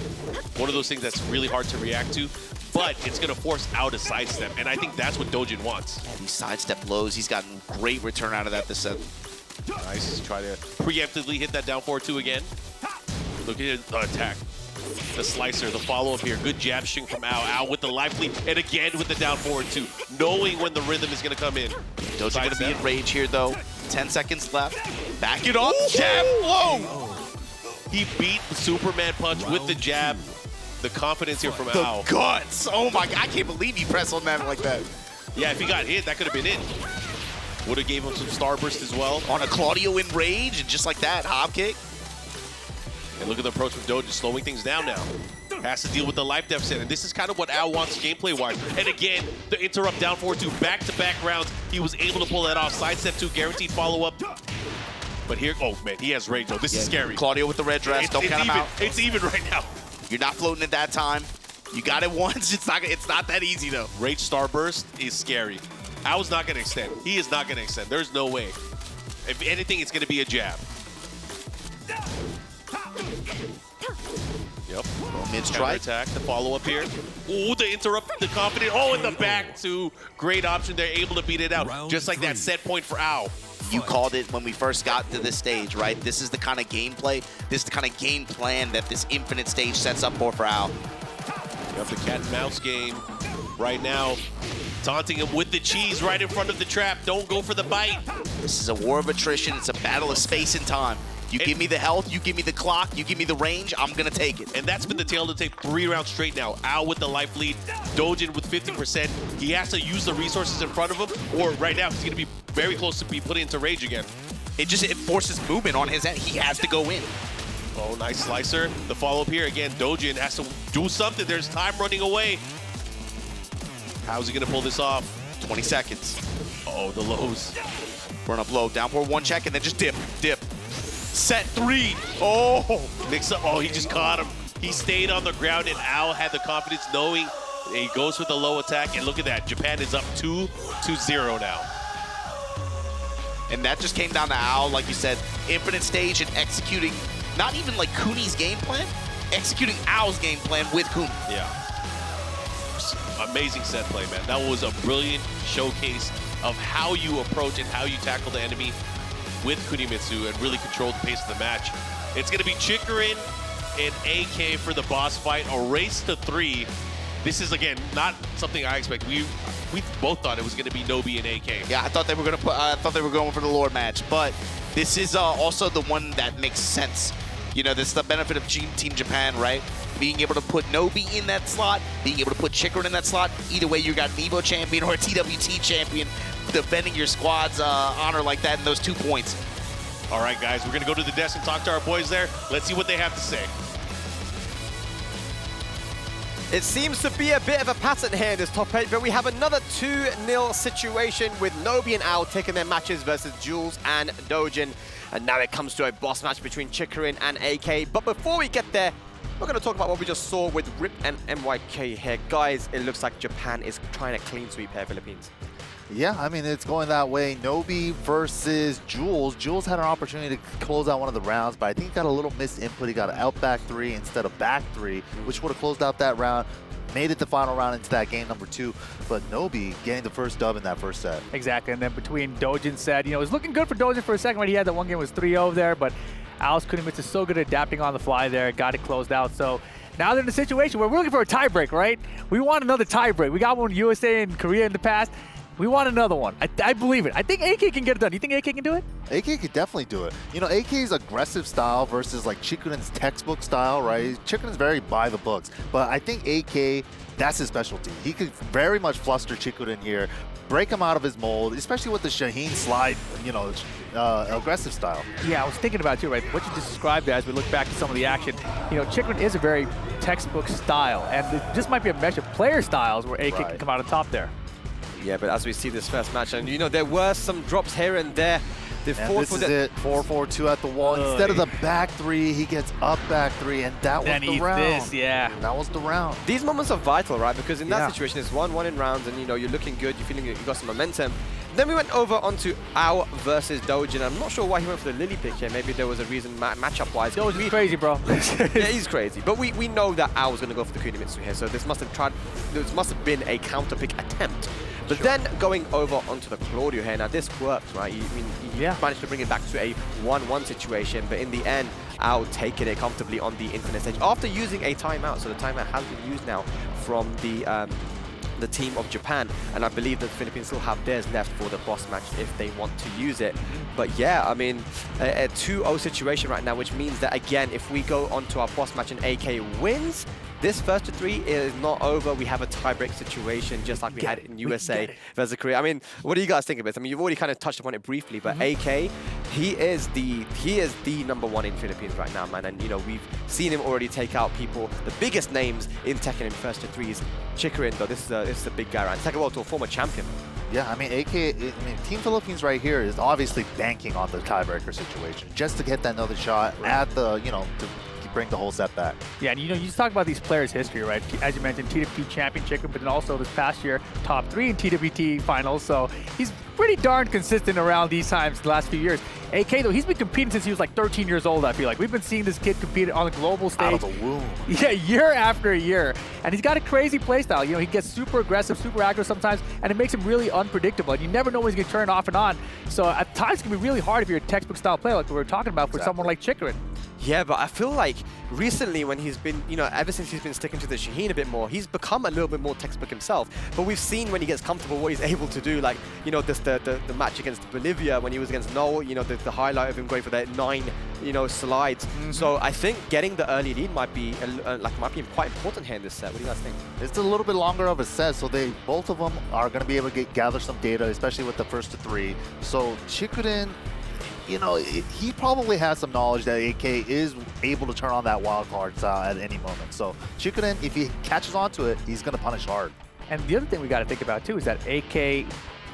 One of those things that's really hard to react to, but it's going to force out a sidestep, and I think that's what Dojin wants. Yeah, these sidestep lows, he's gotten great return out of that this set. Nice, try to preemptively hit that down 4-2 again. Look at the attack. The slicer, the follow-up here. Good jab string from Ao. Ao with the life lead, and again with the down 4-2, knowing when the rhythm is going to come in. Dojin going to be in rage here, though. 10 seconds left. Back it up. Jab. Whoa. He beat the Superman punch with the jab. The confidence here from Ao. The guts. Oh, my God. I can't believe he pressed on that like that. Yeah, if he got hit, that could have been it. Would have gave him some starburst as well. On a Claudio in rage, and just like that, hop kick. And look at the approach from Dojin, slowing things down now. Has to deal with the life deficit, and this is kind of what Al wants gameplay-wise. And again, the interrupt down 4-2, back-to-back rounds. He was able to pull that off. Sidestep 2, guaranteed follow-up. But here, oh man, he has range though. This is scary. Claudio with the red dress, don't count him out. It's even right now. You're not floating at that time. You got it once, it's not that easy though. Rage starburst is scary. Al's not gonna extend. He is not gonna extend. There's no way. If anything, it's gonna be a jab. Yep. Mid-strike. Attack, the follow-up here. Ooh, the interrupt, the confident. Oh, in the back two. Great option. They're able to beat it out. Round Just like that 3. set point for Al. You called it when we first got to this stage, right? This is the kind of gameplay, this is the kind of game plan that this infinite stage sets up for Al. Yep, the cat and mouse game right now. Taunting him with the cheese right in front of the trap. Don't go for the bite. This is a war of attrition. It's a battle of space and time. You give me the health, you give me the clock, you give me the range, I'm gonna take it. And that's been the tale to take 3 rounds straight now. Al with the life lead, Dojin with 50%. He has to use the resources in front of him, or right now he's gonna be very close to be put into rage again. It forces movement on his end. He has to go in. Oh, nice slicer. The follow-up here again. Dojin has to do something. There's time running away. How's he gonna pull this off? 20 seconds. Oh, the lows. Run up low, down for 1 check, and then just dip. Set 3. Oh, Mix up. Oh, he just caught him. He stayed on the ground, and Al had the confidence knowing he goes for the low attack. And look at that. Japan is up 2-0 now. and that just came down to Al, like you said, infinite stage and executing, not even like Kuni's game plan, executing Al's game plan with Kuni. Yeah. Amazing set play, man. That was a brilliant showcase of how you approach and how you tackle the enemy with Kunimitsu and really control the pace of the match. It's going to be Chikarin and AK for the boss fight, a race to 3. This is, again, not something I expect. We both thought it was going to be Nobi and AK. Yeah, I thought they were going to put. I thought they were going for the Lord match, but this is also the one that makes sense. You know, this is the benefit of Team Japan, right? Being able to put Nobi in that slot, being able to put Chikarin in that slot. Either way, you got an EVO champion or a TWT champion defending your squad's honor like that in those 2 points. All right, guys, we're going to go to the desk and talk to our boys there. Let's see what they have to say. It seems to be a bit of a pattern here in this top 8, but we have another 2-0 situation with Nobi and Ao taking their matches versus Jules and Dojin. And now it comes to a boss match between Chikarin and AK. But before we get there, we're going to talk about what we just saw with Rip and MYK here. Guys, it looks like Japan is trying to clean sweep here, Philippines. Yeah, I mean, it's going that way. Nobi versus Jules. Jules had an opportunity to close out one of the rounds, but I think he got a little missed input. He got an out back 3 instead of back 3, which would have closed out that round. Made it the final round into that game number 2, but Nobi getting the first dub in that first set. Exactly, and then between Dojin said, you know, it was looking good for Dojin for a second when he had that one game was 3-0 there, but Alice Kunimitsu is so good at adapting on the fly there, got it closed out. So now they're in a situation where we're looking for a tiebreak, right? We want another tiebreak. We got one USA and Korea in the past. We want another one. I believe it. I think AK can get it done. Do you think AK can do it? AK could definitely do it. You know, AK's aggressive style versus like Chikurin's textbook style, right? Chikurin's very by the books, but I think AK, that's his specialty. He could very much fluster Chikurin here, break him out of his mold, especially with the Shaheen slide, you know, aggressive style. Yeah, I was thinking about it too, right? What you just described there as we look back to some of the action. You know, Chikurin is a very textbook style, and this might be a mesh of player styles where AK can come out on top there. Yeah, but as we see this first match, and you know, there were some drops here and there. The And this is it, 4-4-2 at the wall. Instead of the back 3, he gets up back 3, and that was the round. This, yeah. That was the round. These moments are vital, right? Because in that situation, it's 1-1 in rounds, and you know, you're looking good, you're feeling you got some momentum. Then we went over onto Ao versus Dojin. I'm not sure why he went for the Lily pick here. Maybe there was a reason matchup-wise. Dojin's crazy, bro. Yeah, he's crazy. But we know that Ao was going to go for the Kunimitsu here, so this must have been a counter-pick attempt. But then going over onto the Claudio here, now this works, right? He managed to bring it back to a 1-1 situation, but in the end, Ao taking it comfortably on the infinite stage after using a timeout. So the timeout has been used now from the team of Japan, and I believe that the Philippines still have theirs left for the boss match if they want to use it. But yeah, I mean, a 2-0 situation right now, which means that again, if we go onto our boss match and AK wins, this first to 3 is not over. We have a tiebreak situation, just like we had in USA versus Korea. I mean, what do you guys think of it? I mean, you've already kind of touched upon it briefly, but AK, he is the #1 in Philippines right now, man. And you know, we've seen him already take out people, the biggest names in Tekken in first to 3s. Chikurin, though, this is a big guy, right? Second of all, to a former champion. Yeah, I mean, Team Philippines right here is obviously banking on the tiebreaker situation just to get that another shot at the, you know, to bring the whole set back. Yeah, and you know, you just talk about these players' history, right? As you mentioned, TWT champion Chikurin, but then also this past year, top 3 in TWT finals. So he's pretty darn consistent around these times the last few years. AK, though, he's been competing since he was like 13 years old, I feel like. We've been seeing this kid compete on the global stage. Out of the womb. Yeah, year after year. And he's got a crazy play style. You know, he gets super aggressive, super aggro sometimes, and it makes him really unpredictable. And you never know when he's going to turn off and on. So at times it can be really hard if you're a textbook style player like we were talking about for someone like Chikurin. Yeah, but I feel like recently when he's been, you know, ever since he's been sticking to the Shaheen a bit more, he's become a little bit more textbook himself. But we've seen when he gets comfortable what he's able to do, like, you know, the match against Bolivia when he was against Noel, you know, the highlight of him going for that 9, you know, slides. So I think getting the early lead might be quite important here in this set. What do you guys think? It's a little bit longer of a set, so both of them are going to be able to gather some data, especially with the first to 3. So Chikurin, you know, he probably has some knowledge that AK is able to turn on that wild card at any moment. So Chikurin, if he catches onto it, he's going to punish hard. And the other thing we got to think about too is that AK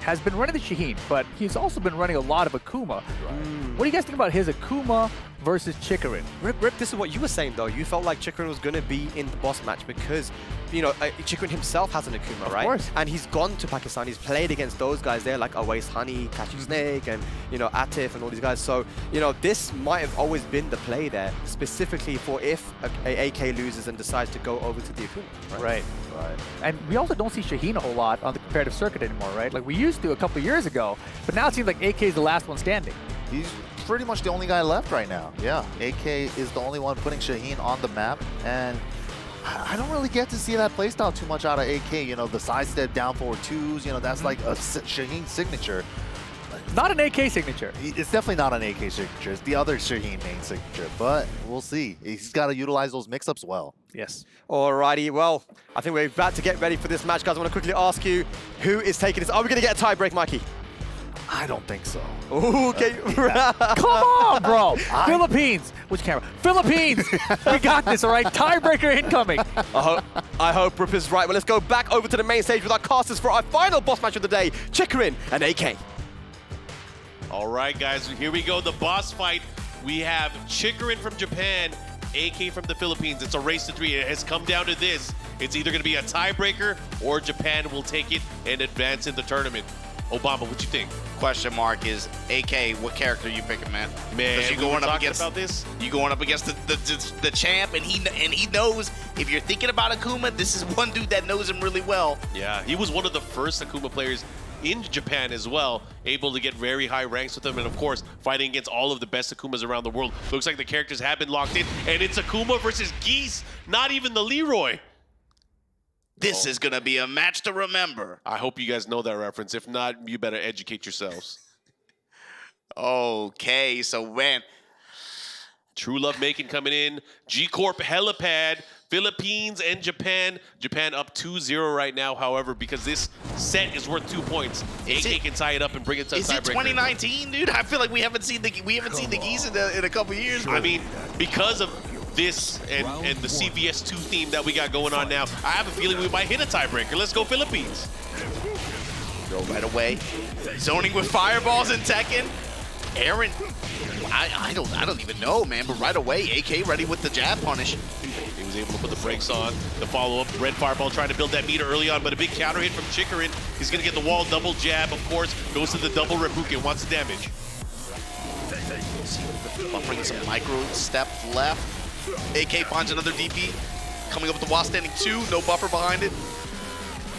has been running the Shaheen, but he's also been running a lot of Akuma. What do you guys think about his Akuma versus Chikurin? Rip, this is what you were saying though. You felt like Chikurin was going to be in the boss match because, you know, Chikurin himself has an Akuma, right? Of course. And he's gone to Pakistan. He's played against those guys there, like Awais Honey, Catchy Snake, and, you know, Atif and all these guys. So, you know, this might have always been the play there, specifically for if a AK loses and decides to go over to the Akuma. Right. And we also don't see Shaheen a whole lot on the competitive circuit anymore, right? Like we used to a couple of years ago, but now it seems like AK is the last one standing. He's pretty much the only guy left right now. Yeah, AK is the only one putting Shaheen on the map, and I don't really get to see that playstyle too much out of AK. You know, the sidestep down forward 2s, you know, that's like a Shaheen signature. Not an AK signature. It's definitely not an AK signature. It's the other Shaheen main signature, but we'll see. He's got to utilize those mix-ups well. Yes. Alrighty, well, I think we're about to get ready for this match, guys. I want to quickly ask you, who is taking this? Are we going to get a tie-break, Mikey? I don't think so. Ooh, okay. Come on, bro. Philippines. Which camera? Philippines. We got this, all right? Tiebreaker incoming. I hope Rip is right. Well, let's go back over to the main stage with our casters for our final boss match of the day, Chikurin and AK. All right, guys, here we go. The boss fight. We have Chikurin from Japan AK from the Philippines. It's a race to 3. It has come down to this. It's either going to be a tiebreaker or Japan will take it and advance in the tournament. Obama, what you think? Question mark is AK. What character are you picking, man? Man, you we going were up talking against about this. You going up against the champ, and he knows if you're thinking about Akuma, this is one dude that knows him really well. Yeah, he was one of the first Akuma players in Japan as well, able to get very high ranks with him, and of course, fighting against all of the best Akumas around the world. Looks like the characters have been locked in, and it's Akuma versus Geese, not even the Leroy. This is gonna be a match to remember. I hope you guys know that reference. If not, you better educate yourselves. Okay, so man, True Love Making coming in. G-Corp Helipad, Philippines and Japan. Japan up 2-0 right now, however, because this set is worth 2 points. AK can tie it up and bring it to a is it tiebreaker. 2019, dude? I feel like we haven't seen the Geese in a couple years. I mean, because of this and the CVS 2 theme that we got going on now, I have a feeling we might hit a tiebreaker. Let's go Philippines. Go right away. Zoning with fireballs and Tekken. Aaron, I don't even know, man. But right away, AK ready with the jab punish. He was able to put the brakes on. The follow-up, red fireball trying to build that meter early on, but a big counter hit from Chikarin. He's going to get the wall, double jab, of course. Goes to the double Rebuken, wants the damage. Buffering some micro step left. AK finds another DP. Coming up with the wall standing 2, no buffer behind it.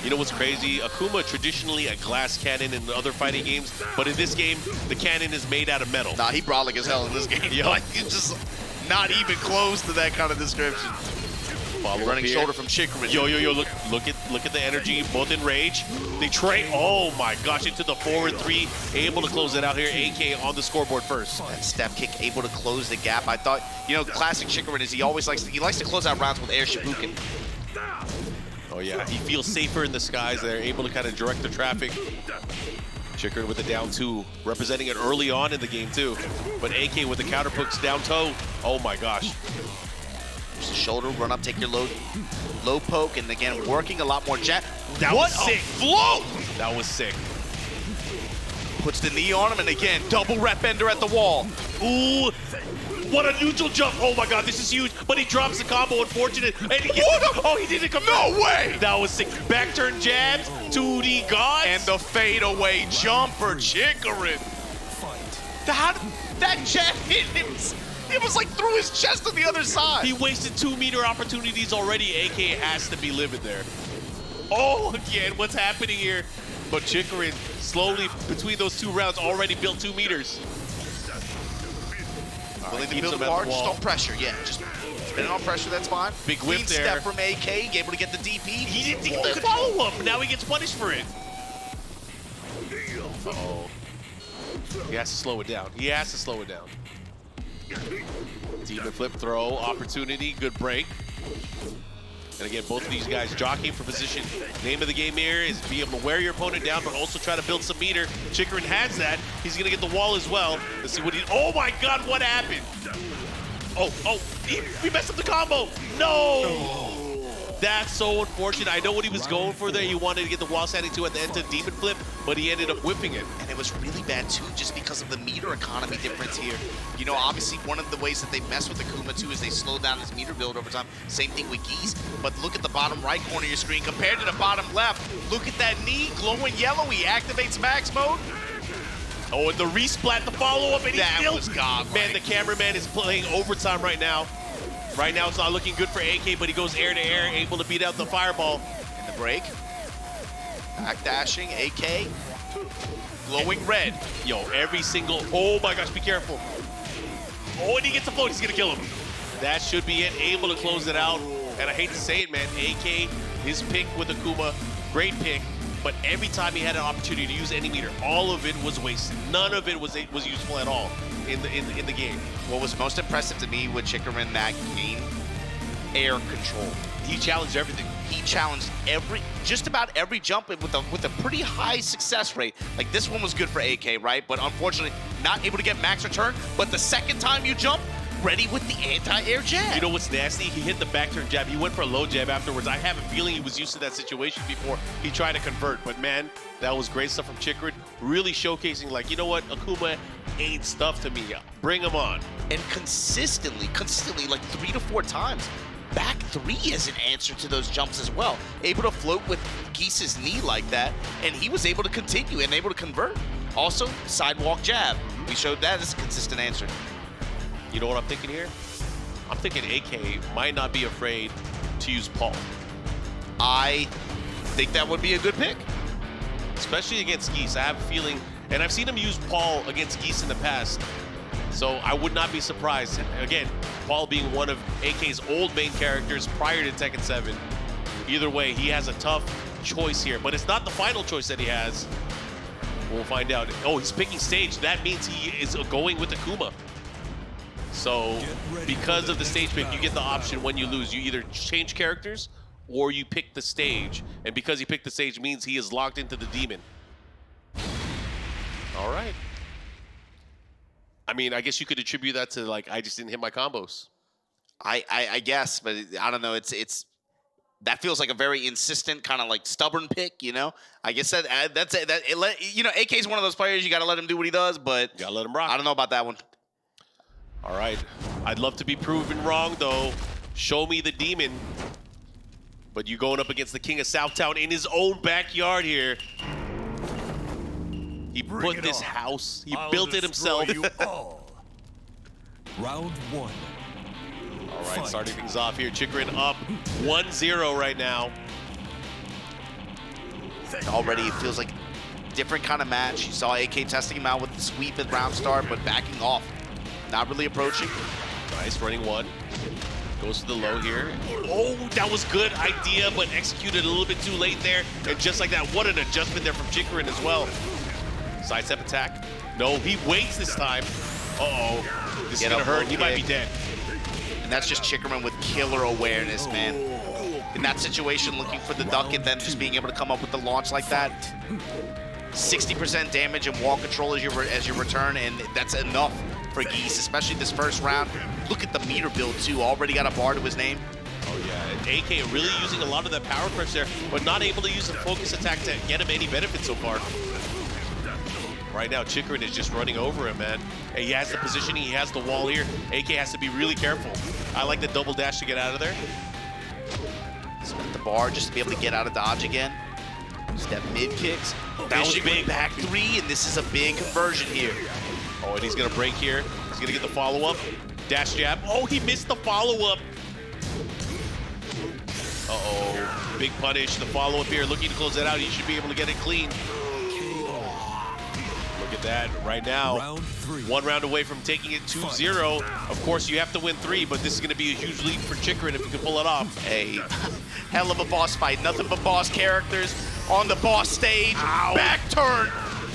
You know what's crazy? Akuma traditionally a glass cannon in the other fighting games, but in this game, the cannon is made out of metal. Nah, he brolic as hell in this game. Yeah. Like, it's just not even close to that kind of description. Running shoulder from Chikarin. Yo, look at the energy, both in rage. They trade, oh my gosh, into the 4-3, able to close it out here. AK on the scoreboard first. That step kick able to close the gap. I thought, you know, classic Chikarin is he likes to close out rounds with air Shibuken. Oh yeah, he feels safer in the skies. They're able to kind of direct the traffic. Chikarin with the down 2, representing it early on in the game too. But AK with the counter hooks down toe. Oh my gosh. Just a shoulder, run up, take your low poke, and again, working a lot more jab. That What was sick. a float! That was sick. Puts the knee on him, and again, double rep ender at the wall. Ooh, what a neutral jump. Oh my god, this is huge. But he drops the combo, unfortunate. And he gets, oh, he didn't come No back. way! That was sick. Back turn jabs, 2D gods. And the fadeaway jump for Chikarin. That jab hit him. It was like through his chest on the other side. He wasted 2-meter opportunities already. AK has to be livid there. Oh, again, what's happening here? But Chikarin slowly, between those 2 rounds, already built 2 meters. Willing to keeps build him a at the bar, just wall. on pressure, yeah. Just spinning on pressure, that's fine. Big whip Clean there. step from AK, able to get the DP. He didn't get the follow-up. Now he gets punished for it. Uh-oh. He has to slow it down. He has to slow it down. Demon flip throw, opportunity, good break. And again, both of these guys jockeying for position. Name of the game here is be able to wear your opponent down, but also try to build some meter. Chikarin has that. He's gonna get the wall as well. Let's see what he, oh my God, what happened? Oh, we messed up the combo. No! That's so unfortunate. I know what he was going for there. He wanted to get the wall standing 2 at the end to demon flip, but he ended up whipping it. And it was really bad too, just because of the meter economy difference here. You know, obviously one of the ways that they mess with Akuma too is they slow down his meter build over time. Same thing with Geese, but look at the bottom right corner of your screen compared to the bottom left. Look at that knee, glowing yellowy, activates max mode. Oh, and the resplat, the follow-up, and he That still... was godlike. Man, the cameraman is playing overtime right now. Right now, it's not looking good for AK, but he goes air to air, able to beat out the fireball. And the break. Back dashing, AK. Glowing red. Yo, every single... Oh my gosh, be careful. Oh, and he gets the float. He's going to kill him. That should be it. Able to close it out. And I hate to say it, man. AK, his pick with Akuma, great pick. But every time he had an opportunity to use any meter, all of it was wasted. None of it was useful at all in the game. What was most impressive to me with Chikarin that game, air control. He challenged everything. He challenged just about every jump with a pretty high success rate. Like this one was good for AK, right? But unfortunately, not able to get max return. But the second time you jump, ready with the anti-air jab. You know what's nasty? He hit the back turn jab. He went for a low jab afterwards. I have a feeling he was used to that situation before he tried to convert. But man, that was great stuff from Chikrin. Really showcasing, like, you know what? Akuma ain't stuff to me. Bring him on. And consistently, like 3 to 4 times, back 3 as an answer to those jumps as well. Able to float with Geese's knee like that, and he was able to continue and able to convert. Also, sidewalk jab. We showed that as a consistent answer. You know what I'm thinking here? I'm thinking AK might not be afraid to use Paul. I think that would be a good pick. Especially against Geese. I have a feeling, and I've seen him use Paul against Geese in the past, so I would not be surprised. Again, Paul being one of AK's old main characters prior to Tekken 7. Either way, he has a tough choice here, but it's not the final choice that he has. We'll find out. Oh, he's picking stage. That means he is going with Akuma. So because of the stage pick, you get the option when you lose. You either change characters or you pick the stage. And because he picked the stage means he is locked into the demon. All right. I mean, I guess you could attribute that to, like, I just didn't hit my combos. I guess, but I don't know. It's that feels like a very insistent, kind of like stubborn pick, you know? I guess that's it. You know, AK's one of those players, you got to let him do what he does, but Gotta let him rock. I don't know about that one. All right. I'd love to be proven wrong, though. Show me the demon. But you going up against the King of Southtown in his own backyard here. He put this house. He built it himself. You all. Round 1. All right, starting things off here. Chikrin up 1-0 right now. Already it feels like a different kind of match. You saw AK testing him out with the sweep at round start, but backing off. Not really approaching. Nice, running 1. Goes to the low here. Oh, that was good idea, but executed a little bit too late there. And just like that, what an adjustment there from Chikrin as well. Sidestep attack. No, he waits this time. Uh-oh. This is gonna hurt. He might be dead. And that's just Chikrin with killer awareness, man. In that situation, looking for the duck and then just being able to come up with the launch like that. 60% damage and wall control as your return, and that's enough for Geese, especially this first round. Look at the meter build too, already got a bar to his name. Oh yeah, and AK really using a lot of that power crush there, but not able to use a focus attack to get him any benefit so far. Right now, Chikrin is just running over him, man. And he has the positioning, he has the wall here. AK has to be really careful. I like the double dash to get out of there. Spent the bar just to be able to get out of dodge again. Step mid kicks. That was big. Back 3, and this is a big conversion here. Oh, and he's gonna break here. He's gonna get the follow-up. Dash jab. Oh, he missed the follow-up. Uh-oh, big punish. The follow-up here, looking to close that out. He should be able to get it clean. Look at that right now. Round 3. 1 round away from taking it 2-0. Of course, you have to win 3, but this is gonna be a huge lead for Chikrin if you can pull it off. A hell of a boss fight. Nothing but boss characters on the boss stage. Ow. Back turn.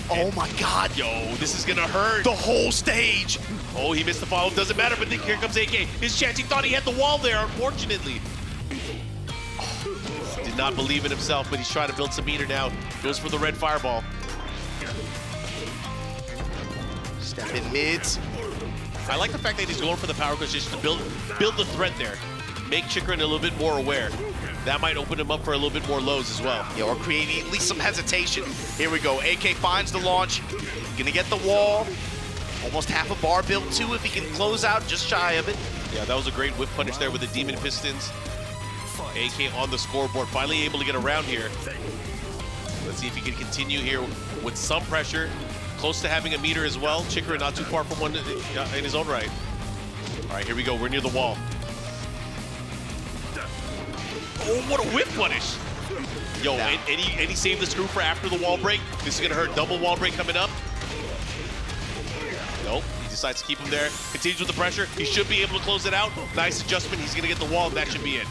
Oh my God. Yo, this is gonna hurt. The whole stage. Oh, he missed the follow-up. Doesn't matter, but then here comes AK. His chance. He thought he had the wall there, unfortunately. Did not believe in himself, but he's trying to build some meter now. Goes for the red fireball. Step in mids. I like the fact that he's going for the power crush just to build the threat there. Make Chikrin a little bit more aware. That might open him up for a little bit more lows as well. Yeah, or creating at least some hesitation. Here we go. AK finds the launch. Gonna get the wall. Almost half a bar built too if he can close out just shy of it. Yeah, that was a great whip punish there with the Demon Pistons. AK on the scoreboard, finally able to get around here. Let's see if he can continue here with some pressure. Close to having a meter as well. Chikrin not too far from one in his own right. All right, here we go. We're near the wall. Oh, what a whip punish. Yo, and he saved the screw for after the wall break. This is gonna hurt. Double wall break coming up. Nope, he decides to keep him there. Continues with the pressure. He should be able to close it out. Nice adjustment. He's gonna get the wall, and that should be it.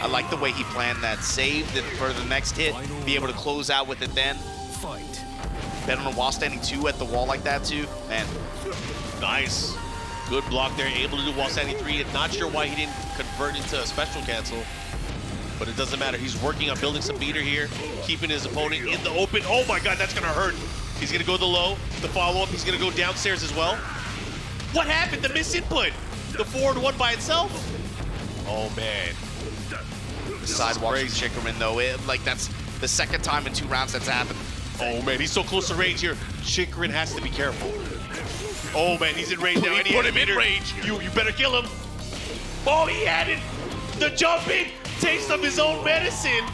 I like the way he planned that save that for the next hit, be able to close out with it then. Fight. Bet on a wall standing 2 at the wall like that too. Man, Nice. Good block there. Able to do wall standing 3. And not sure why he didn't convert into a special cancel. But it doesn't matter. He's working on building some meter here. Keeping his opponent in the open. Oh my God, that's going to hurt. He's gonna go the low, the follow-up, he's gonna go downstairs as well. What happened? The misinput. The forward one by itself. Oh man. Sidewalks from Chickerman though, like that's the second time in 2 rounds that's happened. Oh man, he's so close to range here. Chikrin has to be careful. Oh man, he's in range now. He put him in range. You better kill him. Oh, he had it. The jumping taste of his own medicine.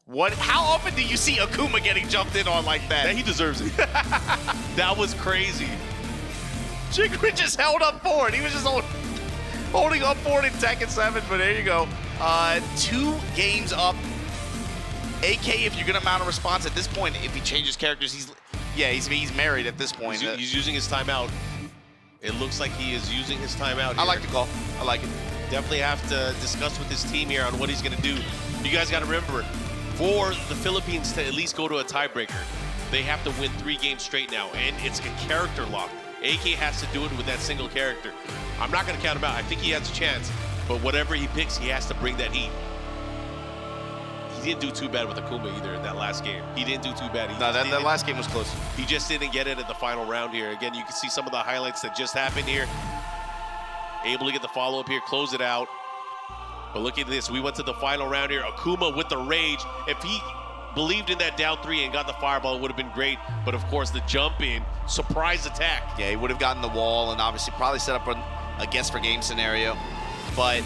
What? How often do you see Akuma getting jumped in on like that? That he deserves it. That was crazy. Chikrin just held up forward. He was just holding up forward in Tekken 7, but there you go. 2 games up. AK, if you're gonna mount a response at this point, if he changes characters, he's married at this point. He's using his timeout. It looks like he is using his timeout here. I like the call. I like it. Definitely have to discuss with his team here on what he's gonna do. You guys gotta remember, for the Philippines to at least go to a tiebreaker, they have to win 3 games straight now, and it's a character lock. AK has to do it with that single character. I'm not gonna count him out. I think he has a chance, but whatever he picks, he has to bring that heat. He didn't do too bad with Akuma either in that last game. He didn't do too bad. No, that last game was close. He just didn't get it at the final round here. Again, you can see some of the highlights that just happened here. Able to get the follow-up here, close it out. But look at this, we went to the final round here. Akuma with the rage. If he believed in that down 3 and got the fireball, it would have been great. But of course, the jump in, surprise attack. Yeah, he would have gotten the wall and obviously probably set up a guess for game scenario. But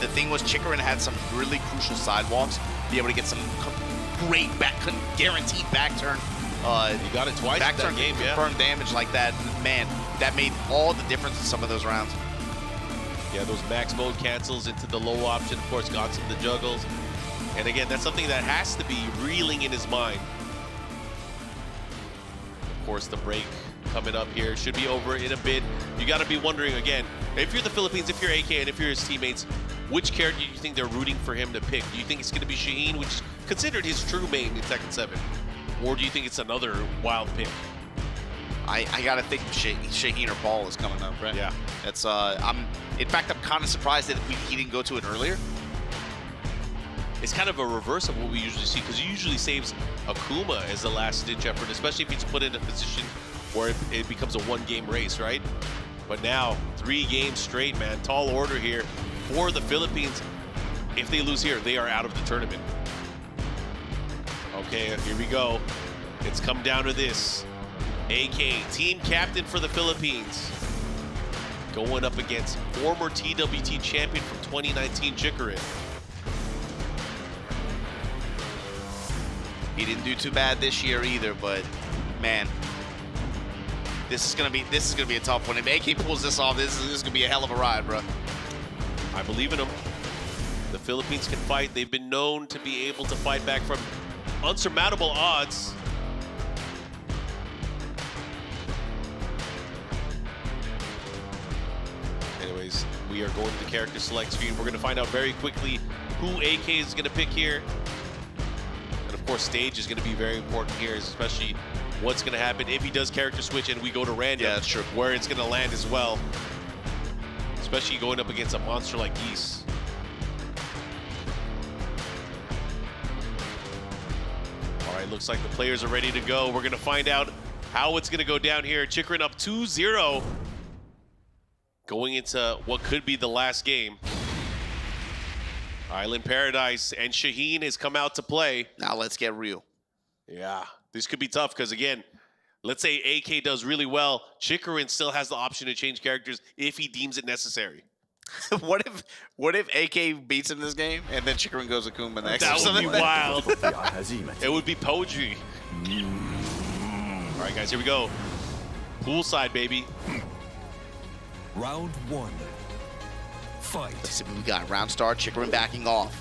the thing was, Chikrin had some really crucial sidewalks, be able to get some great guaranteed back turn. You got it twice back in that turn game, yeah. confirmed damage like that. Man, that made all the difference in some of those rounds. Yeah, those max mode cancels into the low option, of course, got some of the juggles. And again, that's something that has to be reeling in his mind. Of course, the break coming up here should be over in a bit. You got to be wondering again, if you're the Philippines, if you're AK, and if you're his teammates, which character do you think they're rooting for him to pick? Do you think it's going to be Shaheen, which is considered his true main in Tekken 7? Or do you think it's another wild pick? I got to think Shaheen or Paul is coming up, right? Yeah. That's, in fact, I'm kind of surprised that he didn't go to it earlier. It's kind of a reverse of what we usually see, because he usually saves Akuma as the last-ditch effort, especially if he's put in a position where it becomes a 1-game race, right? But now, 3 games straight, man. Tall order here for the Philippines. If they lose here, they are out of the tournament. Okay, here we go. It's come down to this. AK, team captain for the Philippines, going up against former TWT champion from 2019, Chikrin. He didn't do too bad this year either, but man, this is gonna be a tough one. If AK pulls this off, this is gonna be a hell of a ride, bro. I believe in him. The Philippines can fight. They've been known to be able to fight back from unsurmountable odds. Anyways, we are going to the character select screen. We're going to find out very quickly who AK is going to pick here. And of course, stage is going to be very important here, especially what's going to happen if he does character switch and we go to random. Yeah, that's true. Where it's going to land as well. Especially going up against a monster like Geese. All right, looks like the players are ready to go. We're going to find out how it's going to go down here. Chikrin up 2-0. Going into what could be the last game. Island Paradise and Shaheen has come out to play. Now let's get real. Yeah, this could be tough because again, let's say AK does really well. Chikrin still has the option to change characters if he deems it necessary. What if AK beats him this game and then Chikrin goes Akuma next? That would be wild. 手が始めた It would be poetry. All right, guys, here we go. Poolside, baby. Round 1. Fight. Let's see what we got. Round start, Chikrin backing off.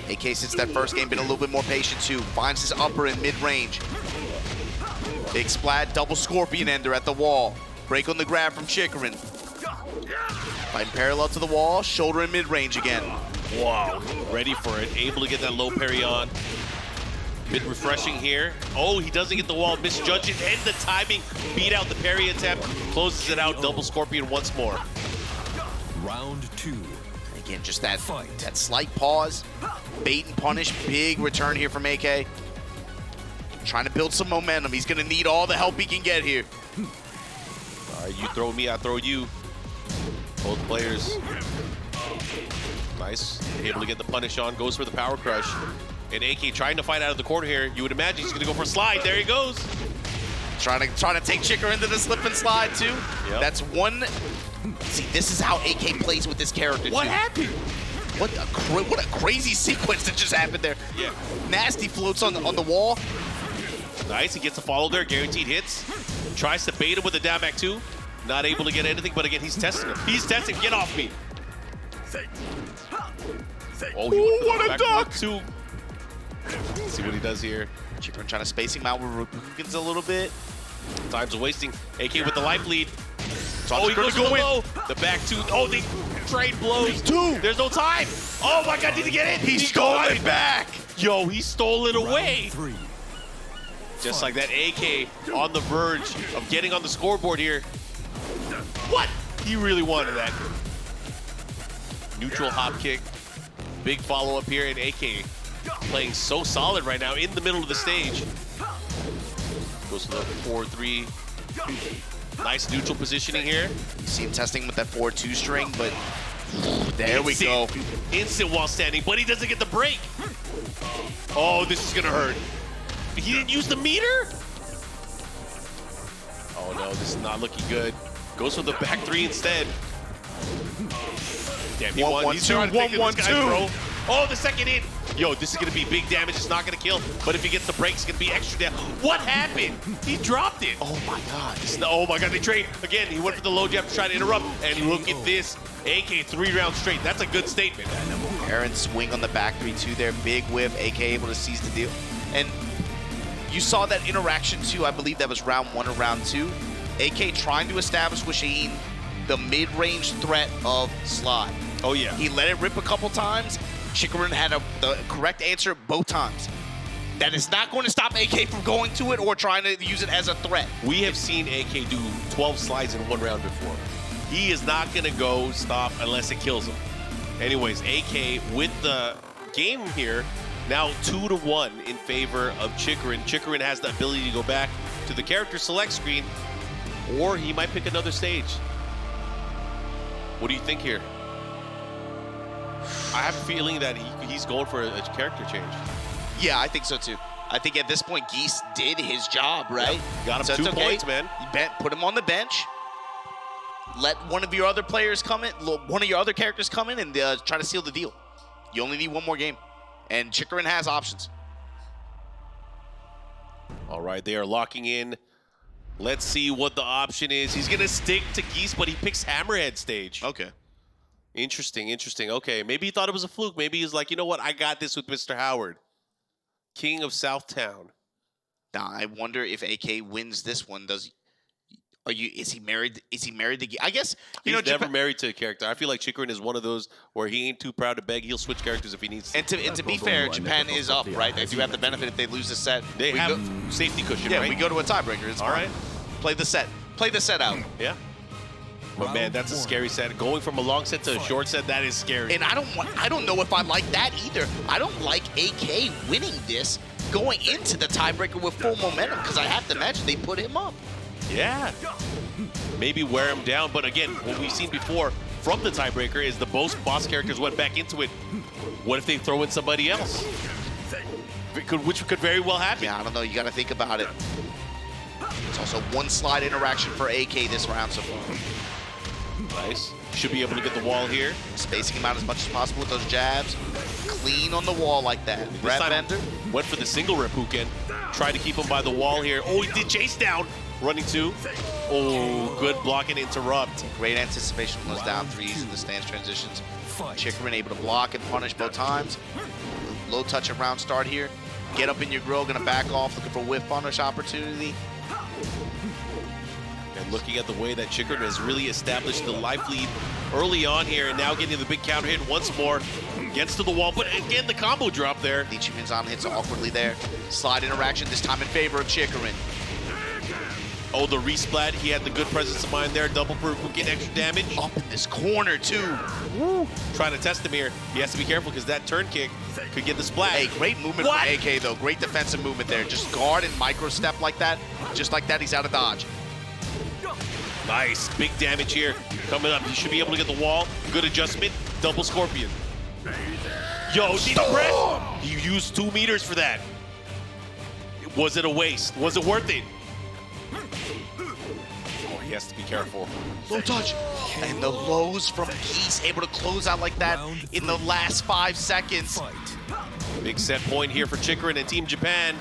AK since that first game been a little bit more patient too. Finds his upper in mid-range. Big splat, double scorpion ender at the wall. Break on the grab from Chikrin. Fighting parallel to the wall, shoulder in mid-range again. Wow, ready for it. Able to get that low parry on. Bit refreshing here. Oh, he doesn't get the wall, misjudge it, and the timing. Beat out the parry attempt, closes it out, double scorpion once more. Round 2. Again, just that slight pause, bait and punish, big return here from AK. Trying to build some momentum. He's gonna need all the help he can get here. All right, you throw me, I throw you. Both players. Nice, able to get the punish on, goes for the power crush. And AK trying to fight out of the corner here. You would imagine he's gonna go for a slide. There he goes. Trying to take Chicker into the slip and slide too. Yep. That's one. See, this is how AK plays with this character. What too. happened? What a crazy sequence that just happened there. Yeah. Nasty floats on the wall. Nice, he gets a follow there, guaranteed hits. Tries to bait him with the down back two. Not able to get anything, but again, he's testing him. He's testing, get off me. Oh, what a duck! Two. Let's see what he does here. Chicker trying to space him out with Repukins a little bit. Time's wasting. AK with the life lead. Oh, he goes for the low. The back two. Oh, they trade blows. There's no time. Oh my God, did he get it? He stole it back. Yo, he stole it away. 3. Just like that, AK on the verge of getting on the scoreboard here. What? He really wanted that. Neutral hop kick. Big follow-up here, and AK playing so solid right now in the middle of the stage. Goes to the 4-3. Nice neutral positioning here. You see him testing with that 4-2 string, but there we go. Instant while standing, but he doesn't get the break. Oh, this is gonna hurt. He didn't use the meter? Oh no, this is not looking good. Goes for the back three instead. Damn, he won. He's trying to take this guy, bro. Oh, the second hit. Yo, this is gonna be big damage. It's not gonna kill, but if he gets the break, it's gonna be extra damage. What happened? He dropped it. Oh my God. Oh my God, they trade. Again, he went for the low jab to try to interrupt, and look at this. AK 3 rounds straight. That's a good statement. Aaron swing on the back 3-2 there. Big whip. AK able to seize the deal. And you saw that interaction too. I believe that was round 1 or round 2. AK trying to establish with Shaheen the mid-range threat of slide. Oh yeah. He let it rip a couple times. Chikarin had the correct answer both times. That is not going to stop AK from going to it or trying to use it as a threat. We have seen AK do 12 slides in 1 round before. He is not going to go stop unless it kills him. Anyways, AK with the game here, now 2-1 in favor of Chikarin. Chikarin has the ability to go back to the character select screen, or he might pick another stage. What do you think here? I have a feeling that he's going for a character change. Yeah, I think so too. I think at this point, Geese did his job, right? Yep. Got him so 2 points, man. You put him on the bench. Let one of your other players come in, one of your other characters come in and try to seal the deal. You only need 1 more game. And Chikarin has options. All right, they are locking in. Let's see what the option is. He's going to stick to Geese, but he picks Hammerhead stage. Okay. Interesting, interesting. Okay, maybe he thought it was a fluke. Maybe he's like, you know what? I got this with Mr. Howard. King of Southtown. Now, I wonder if AK wins this one. Is he married? Is he married to? I guess he's never married to a character. I feel like Chikarin is one of those where he ain't too proud to beg. He'll switch characters if he needs to. And to be fair, Japan is up, right? They do have the benefit if they lose the set. They have safety cushion, yeah, right? we go to a tiebreaker. It's all fine. right. Play the set. Play the set out. Yeah. But man, that's a scary set. Going from a long set to a short set, that is scary. And I don't know if I like that either. I don't like AK winning this, going into the tiebreaker with full momentum, because I have to imagine they put him up. Yeah. Maybe wear him down, but again, what we've seen before from the tiebreaker is the boss characters went back into it. What if they throw in somebody else? Which could very well happen. Yeah, I don't know. You got to think about it. It's also 1 slide interaction for AK this round so far. Nice. Should be able to get the wall here. Spacing him out as much as possible with those jabs. Clean on the wall like that. Grab bender. Went for the single Reppuken. Tried to keep him by the wall here. Oh, he did chase down. Running 2. Oh, good block and interrupt. Great anticipation on those down 3s and the stance transitions. Chikarin able to block and punish both times. Low touch and round start here. Get up in your grill, gonna back off, looking for whiff punish opportunity. And looking at the way that Chikarin has really established the life lead early on here, and now getting the big counter hit once more. Gets to the wall, but again, the combo drop there. Ichimon's on hits awkwardly there. Slide interaction, this time in favor of Chikarin. Oh, the resplat, he had the good presence of mind there. Double Purple getting extra damage. Up in this corner, too. Trying to test him here. He has to be careful because that turn kick could get the splat. Hey, great movement from AK, though. Great defensive movement there. Just guard and micro step like that. Just like that, he's out of dodge. Nice, big damage here. Coming up, he should be able to get the wall. Good adjustment, double Scorpion. Yo, did he press? He used 2 meters for that. Was it a waste? Was it worth it? Oh, he has to be careful. Low touch. And the lows from Geese able to close out like that in the last 5 seconds. Big set point here for Chikrin and Team Japan.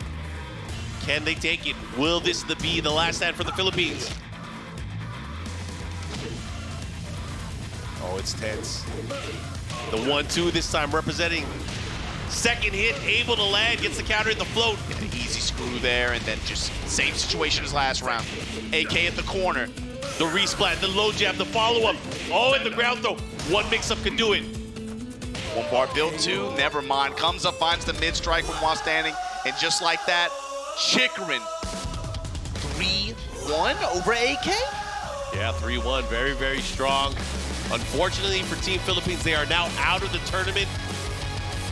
Can they take it? Will this be the last stand for the Philippines? Oh, it's tense. The 1-2 this time representing. Second hit, able to land, gets the counter in the float. An easy screw there, and then just same situation as last round. AK at the corner. The resplat, the low jab, the follow-up. Oh, and the ground throw. One mix-up can do it. 1 bar build 2, never mind. Comes up, finds the mid-strike from while standing, and just like that, Chikrin 3-1 over AK? Yeah, 3-1, very, very strong. Unfortunately for Team Philippines, they are now out of the tournament,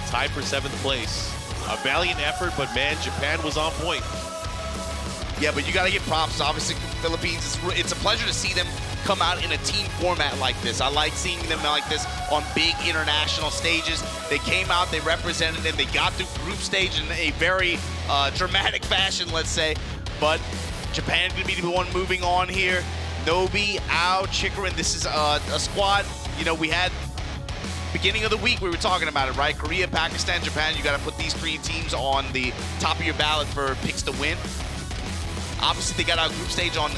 tied for 7th place. A valiant effort, but man, Japan was on point. Yeah, but you gotta give props. Obviously, Philippines, it's a pleasure to see them come out in a team format like this. I like seeing them like this on big international stages. They came out, they represented, and they got through group stage in a very dramatic fashion, let's say. But Japan gonna be the one moving on here. Nobi, Ao, Chikrin, this is a squad, you know, we had, beginning of the week we were talking about it, right? Korea, Pakistan, Japan, you gotta put these 3 teams on the top of your ballot for picks to win. Obviously they got out group stage on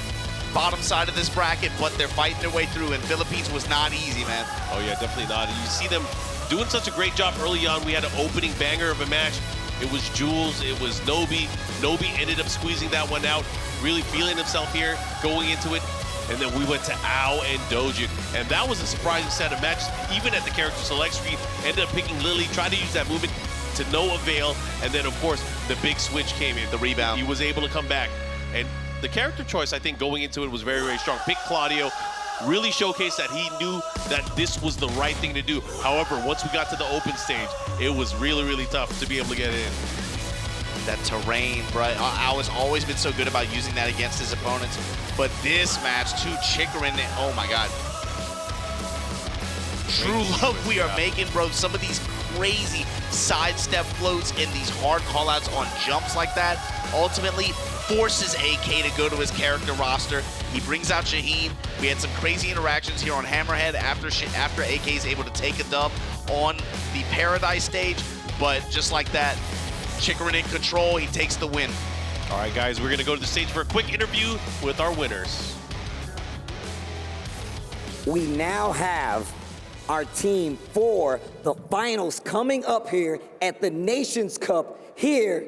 bottom side of this bracket, but they're fighting their way through, and Philippines was not easy, man. Oh yeah, definitely not. And you see them doing such a great job early on. We had an opening banger of a match. It was Jules, it was Nobi. Nobi ended up squeezing that one out, really feeling himself here, going into it. And then we went to Ao and Dojin. And that was a surprising set of matches. Even at the character select screen, ended up picking Lily, tried to use that movement to no avail. And then, of course, the big switch came in. The rebound. He was able to come back. And the character choice, I think, going into it was very, very strong. Pick Claudio, really showcased that he knew that this was the right thing to do. However, once we got to the open stage, it was really, really tough to be able to get in. That terrain, bro. Ao has always been so good about using that against his opponents. But this match, too, Chikrin, oh my God. True love we are making, bro. Some of these crazy sidestep floats and these hard callouts on jumps like that ultimately forces AK to go to his character roster. He brings out Shaheen. We had some crazy interactions here on Hammerhead after AK is able to take a dub on the Paradise stage. But just like that, Chikrin in control, he takes the win. All right, guys, we're gonna go to the stage for a quick interview with our winners. We now have our team for the finals coming up here at the Nations Cup here.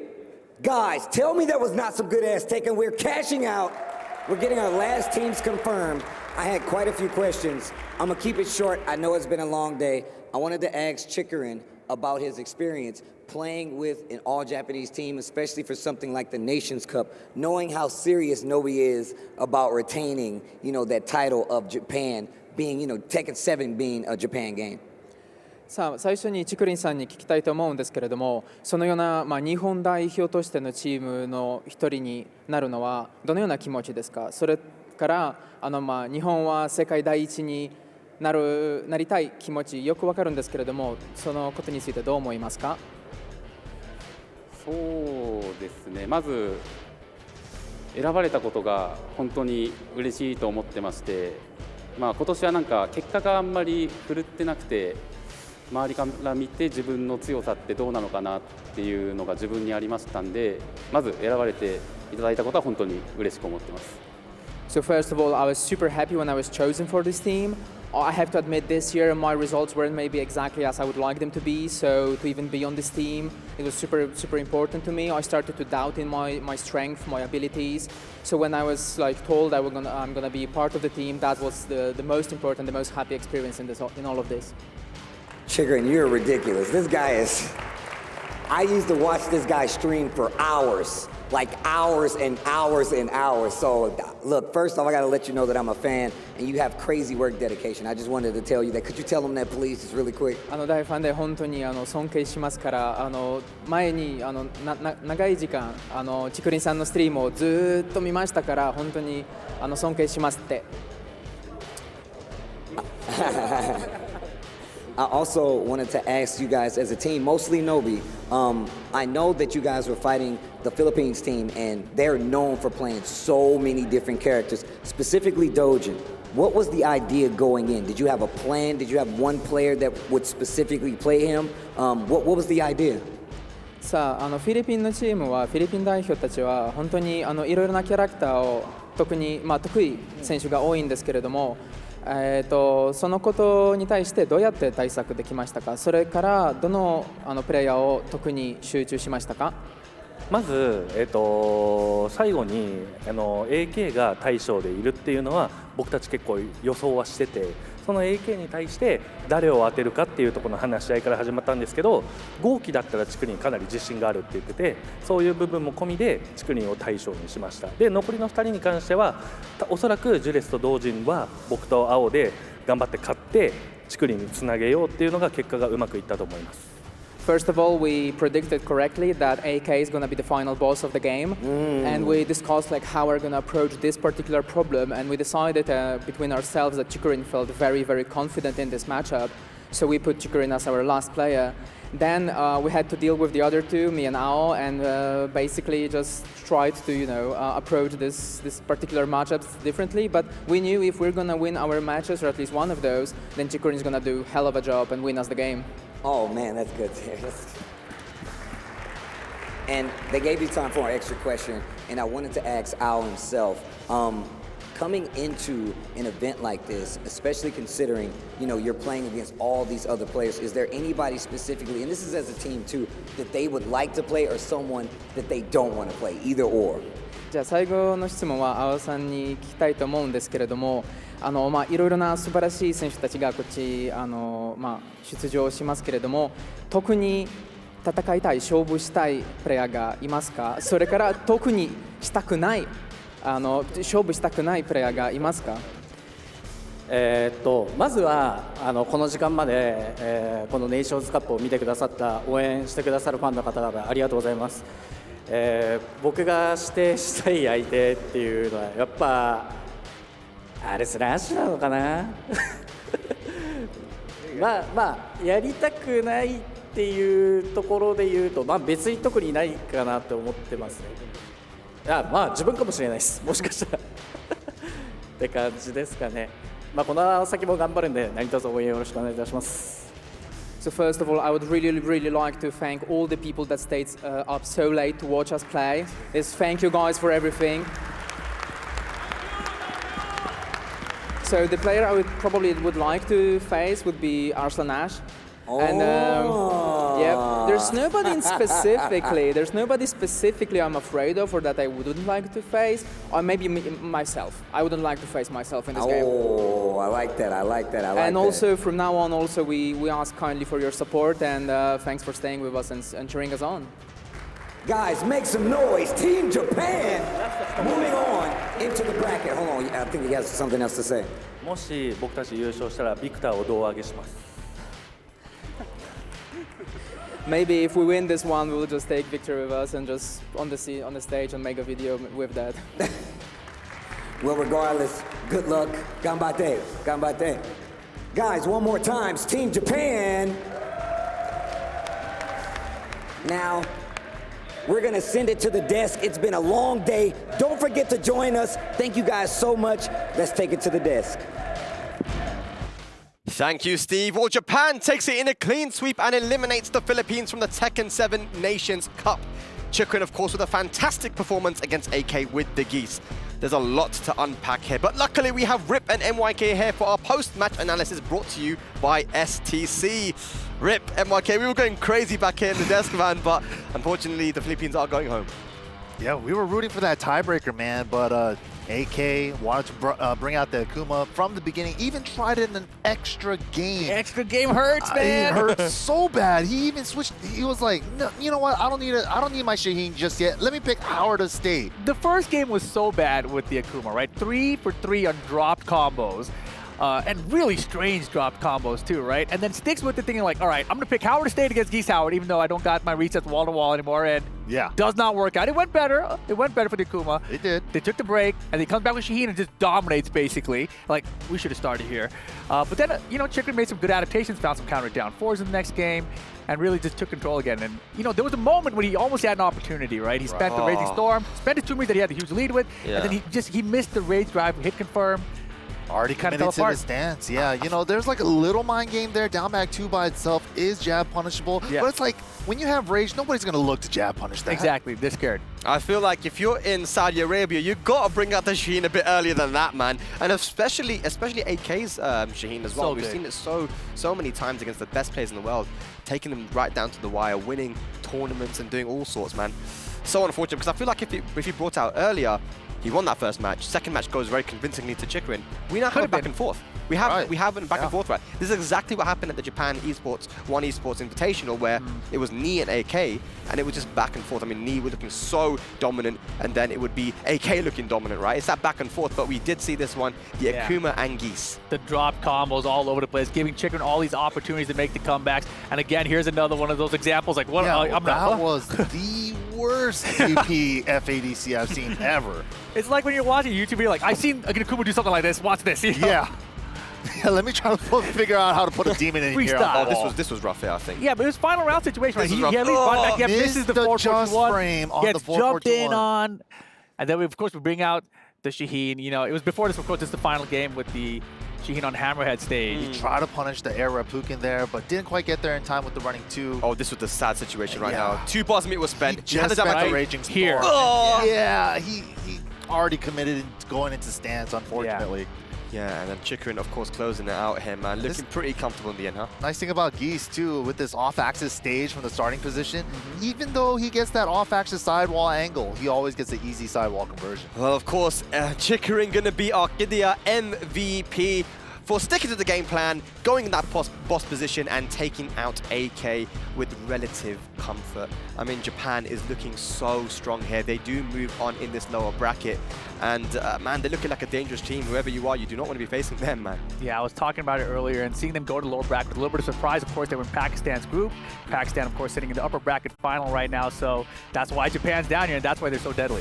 Guys, tell me that was not some good ass taken. We're cashing out. We're getting our last teams confirmed. I had quite a few questions. I'm gonna keep it short. I know it's been a long day. I wanted to ask Chikrin about his experience playing with an all-Japanese team, especially for something like the Nations Cup, knowing how serious Nobi is about retaining, you know, that title of Japan being, you know, Tekken 7 being a Japan game. さあ最初にチクリンさんに聞きたいと思うんですけれども、そのような、日本代表としてのチームの一人になるのはどのような気持ちですか？それから日本は世界第一になりたい気持ちよくわかるんですけれども、そのことについてどう思いますか？そうですね、まず選ばれたことが本当に嬉しいと思ってまして、今年はなんか結果があんまり振るってなくて、周りから見て自分の強さってどうなのかなっていうのが自分にありましたんで、まず選ばれていただいたことは本当に嬉しく思ってます。So first of all, I was super happy when I was chosen for this team. I have to admit this year my results weren't maybe exactly as I would like them to be, so to even be on this team, it was super important to me. I started to doubt in my strength, my abilities. So when I was told I'm gonna be part of the team, that was the most important, the most happy experience in all of this. Chikrin, you're ridiculous. This guy is... I used to watch this guy stream for hours. like hours and hours and hours. So look, first off, I gotta let you know that I'm a fan and you have crazy work dedication. I just wanted to tell you that. Could you tell them that, please, just really quick? 大ファンで本当に尊敬しますから、前に長い時間ちくりんさんのストリームをずっと見ましたから、本当に尊敬しますって。I also wanted to ask you guys as a team, mostly Nobi, I know that you guys were fighting the Philippines team and they're known for playing so many different characters, specifically Dojin. What was the idea going in? Did you have a plan? Did you have one player that would specifically play him? What was the idea? さあ、フィリピンのチームはフィリピン代表たちは本当にいろいろなキャラクターを得意選手が多いんですけれども、そのことに対してどうやって対策できましたか？それからどのプレイヤーを特に集中しましたか？まず、最後にAK が大将でいるっていうのは僕たち結構予想はしてて、その AK に対して誰を当てるかっていうところの話し合いから始まったんですけど、豪輝だったらチクリンかなり自信があるって言ってて、そういう部分も込みでチクリンを大将にしました。で残りの2人に関してはおそらくジュレスと同人は僕と青で頑張って勝ってチクリンにつなげようっていうのが結果がうまくいったと思います。First of all, we predicted correctly that AK is going to be the final boss of the game, and we discussed like how we're going to approach this particular problem, and we decided between ourselves that Chikurin felt very, very confident in this matchup, so we put Chikurin as our last player. Then we had to deal with the other two, me and Ao, and basically just tried to approach this particular matchups differently. But we knew if we're going to win our matches, or at least one of those, then Chikurin is going to do a hell of a job and win us the game. Oh man, that's good to hear. And they gave you time for an extra question, and I wanted to ask Al himself, coming into an event like this, especially considering, you're playing against all these other players, is there anybody specifically, and this is as a team too, that they would like to play or someone that they don't want to play, either or? じゃあ最後の質問は青さんに聞きたいと思うんですけれども、いろいろな素晴らしい選手たちがこっち出場しますけれども、特に戦いたい、勝負したいプレイヤーがいますか？それから特にしたくない、勝負したくないプレイヤーがいますか？まずはこの時間まで、このネーションズカップを見てくださった、応援してくださるファンの方々ありがとうございます。僕が指定したい相手っていうのはやっぱあれスラッシュなのかなやりたくないっていうところで言うと、別に特にないかなと思ってますね。自分かもしれないです、もしかしたらって感じですかね。この先も頑張るんで何卒応援よろしくお願いいたします。So first of all, I would really like to thank all the people that stayed up so late to watch us play. Thank you guys for everything. So the player I would like to face would be Arslan Ash. And there's nobody specifically I'm afraid of or that I wouldn't like to face, or maybe myself. I wouldn't like to face myself in this game. Oh, I like that. And also from now on, we ask kindly for your support, and thanks for staying with us and cheering us on. Guys, make some noise. Team Japan moving on into the bracket. Hold on, I think he has something else to say. もし僕たち優勝したらビクターを胴上げします。Maybe if we win this one, we'll just take victory with us and just on the stage and make a video with that. Well, regardless, good luck. Ganbatte. Ganbatte. Guys, one more time. It's Team Japan. Now, we're going to send it to the desk. It's been a long day. Don't forget to join us. Thank you guys so much. Let's take it to the desk. Thank you, Steve. Well, Japan takes it in a clean sweep and eliminates the Philippines from the Tekken 7 Nations Cup. Chikurin, of course, with a fantastic performance against AK with the Geese. There's a lot to unpack here, but luckily we have Rip and MYK here for our post-match analysis brought to you by STC. Rip, MYK, we were going crazy back here in the desk, man, but unfortunately the Philippines are going home. Yeah, we were rooting for that tiebreaker, man, but AK wanted to bring out the Akuma from the beginning, even tried it in an extra game. The extra game hurts, man. It hurts so bad. He even switched. He was like, no, you know what? I don't need my Shaheen just yet. Let me pick Howard to stay. The first game was so bad with the Akuma, right? 3 for 3 on dropped combos. And really strange dropped combos too, right? And then sticks with the thinking like, all right, I'm gonna pick Howard to stay against Geese Howard, even though I don't got my resets wall to wall anymore, and yeah, does not work out. It went better. It went better for the Akuma. It did. They took the break, and he comes back with Shaheen and just dominates basically. Like, we should have started here. But then, you know, Chicken made some good adaptations, found some counter down 4s in the next game, and really just took control again. And, you know, there was a moment when he almost had an opportunity, right? He spent the Raging Storm, spent his 2 moves that he had the huge lead with, and then he missed the Rage Drive, hit confirm. Already committed to the stance. Yeah, you know, there's like a little mind game there. Down back 2 by itself is jab punishable. Yeah. But it's like, when you have rage, nobody's going to look to jab punish that. Exactly, they're scared. I feel like if you're in Saudi Arabia, you got to bring out the Shaheen a bit earlier than that, man. And especially AK's Shaheen as well. We've seen it so many times against the best players in the world, taking them right down to the wire, winning tournaments and doing all sorts, man. So unfortunate, because I feel like if he brought out earlier, he won that first match. Second match goes very convincingly to Chikrin. We now have a back and forth. We haven't back and forth right. This is exactly what happened at the Japan One Esports Invitational, where it was Knee and AK, and it was just back and forth. I mean, Knee was looking so dominant, and then it would be AK looking dominant, right? It's that back and forth, but we did see this one, the Akuma and Geese. The drop combos all over the place, giving Chikrin all these opportunities to make the comebacks. And again, here's another one of those examples. Like, what? That was the worst AP FADC I've seen ever. It's like when you're watching YouTube, you're like, I've seen Akuma do something like this. Watch this. You know? Yeah. Let me try to figure out how to put a demon in here. This was rough, I think. Yeah, but it was final round situation. Right? He misses the 4-1 frame on the 4-4-2-1. Jumped in on, and then of course we bring out the Shaheen. You know, it was before this, of course, this is the final game with the Shaheen on Hammerhead stage. He tried to punish the air Reppuken there, but didn't quite get there in time with the running 2. Oh, this was the sad situation right now. 2 bars of meat was spent. He just spent the Raging Storm. Here. Oh. Yeah, he already committed going into stance, unfortunately. Yeah, and then Chikrin, of course, closing it out here, man. Looking pretty comfortable in the end, huh? Nice thing about Geese, too, with this off-axis stage from the starting position, even though he gets that off-axis sidewall angle, he always gets an easy sidewall conversion. Well, of course, Chikrin going to be our Arcadia MVP for sticking to the game plan, going in that boss position and taking out AK with relative comfort. I mean, Japan is looking so strong here. They do move on in this lower bracket. And, man, they're looking like a dangerous team. Whoever you are, you do not want to be facing them, man. Yeah, I was talking about it earlier, and seeing them go to the lower bracket with a little bit of surprise. Of course, they were in Pakistan's group. Pakistan, of course, sitting in the upper bracket final right now. So that's why Japan's down here, and that's why they're so deadly.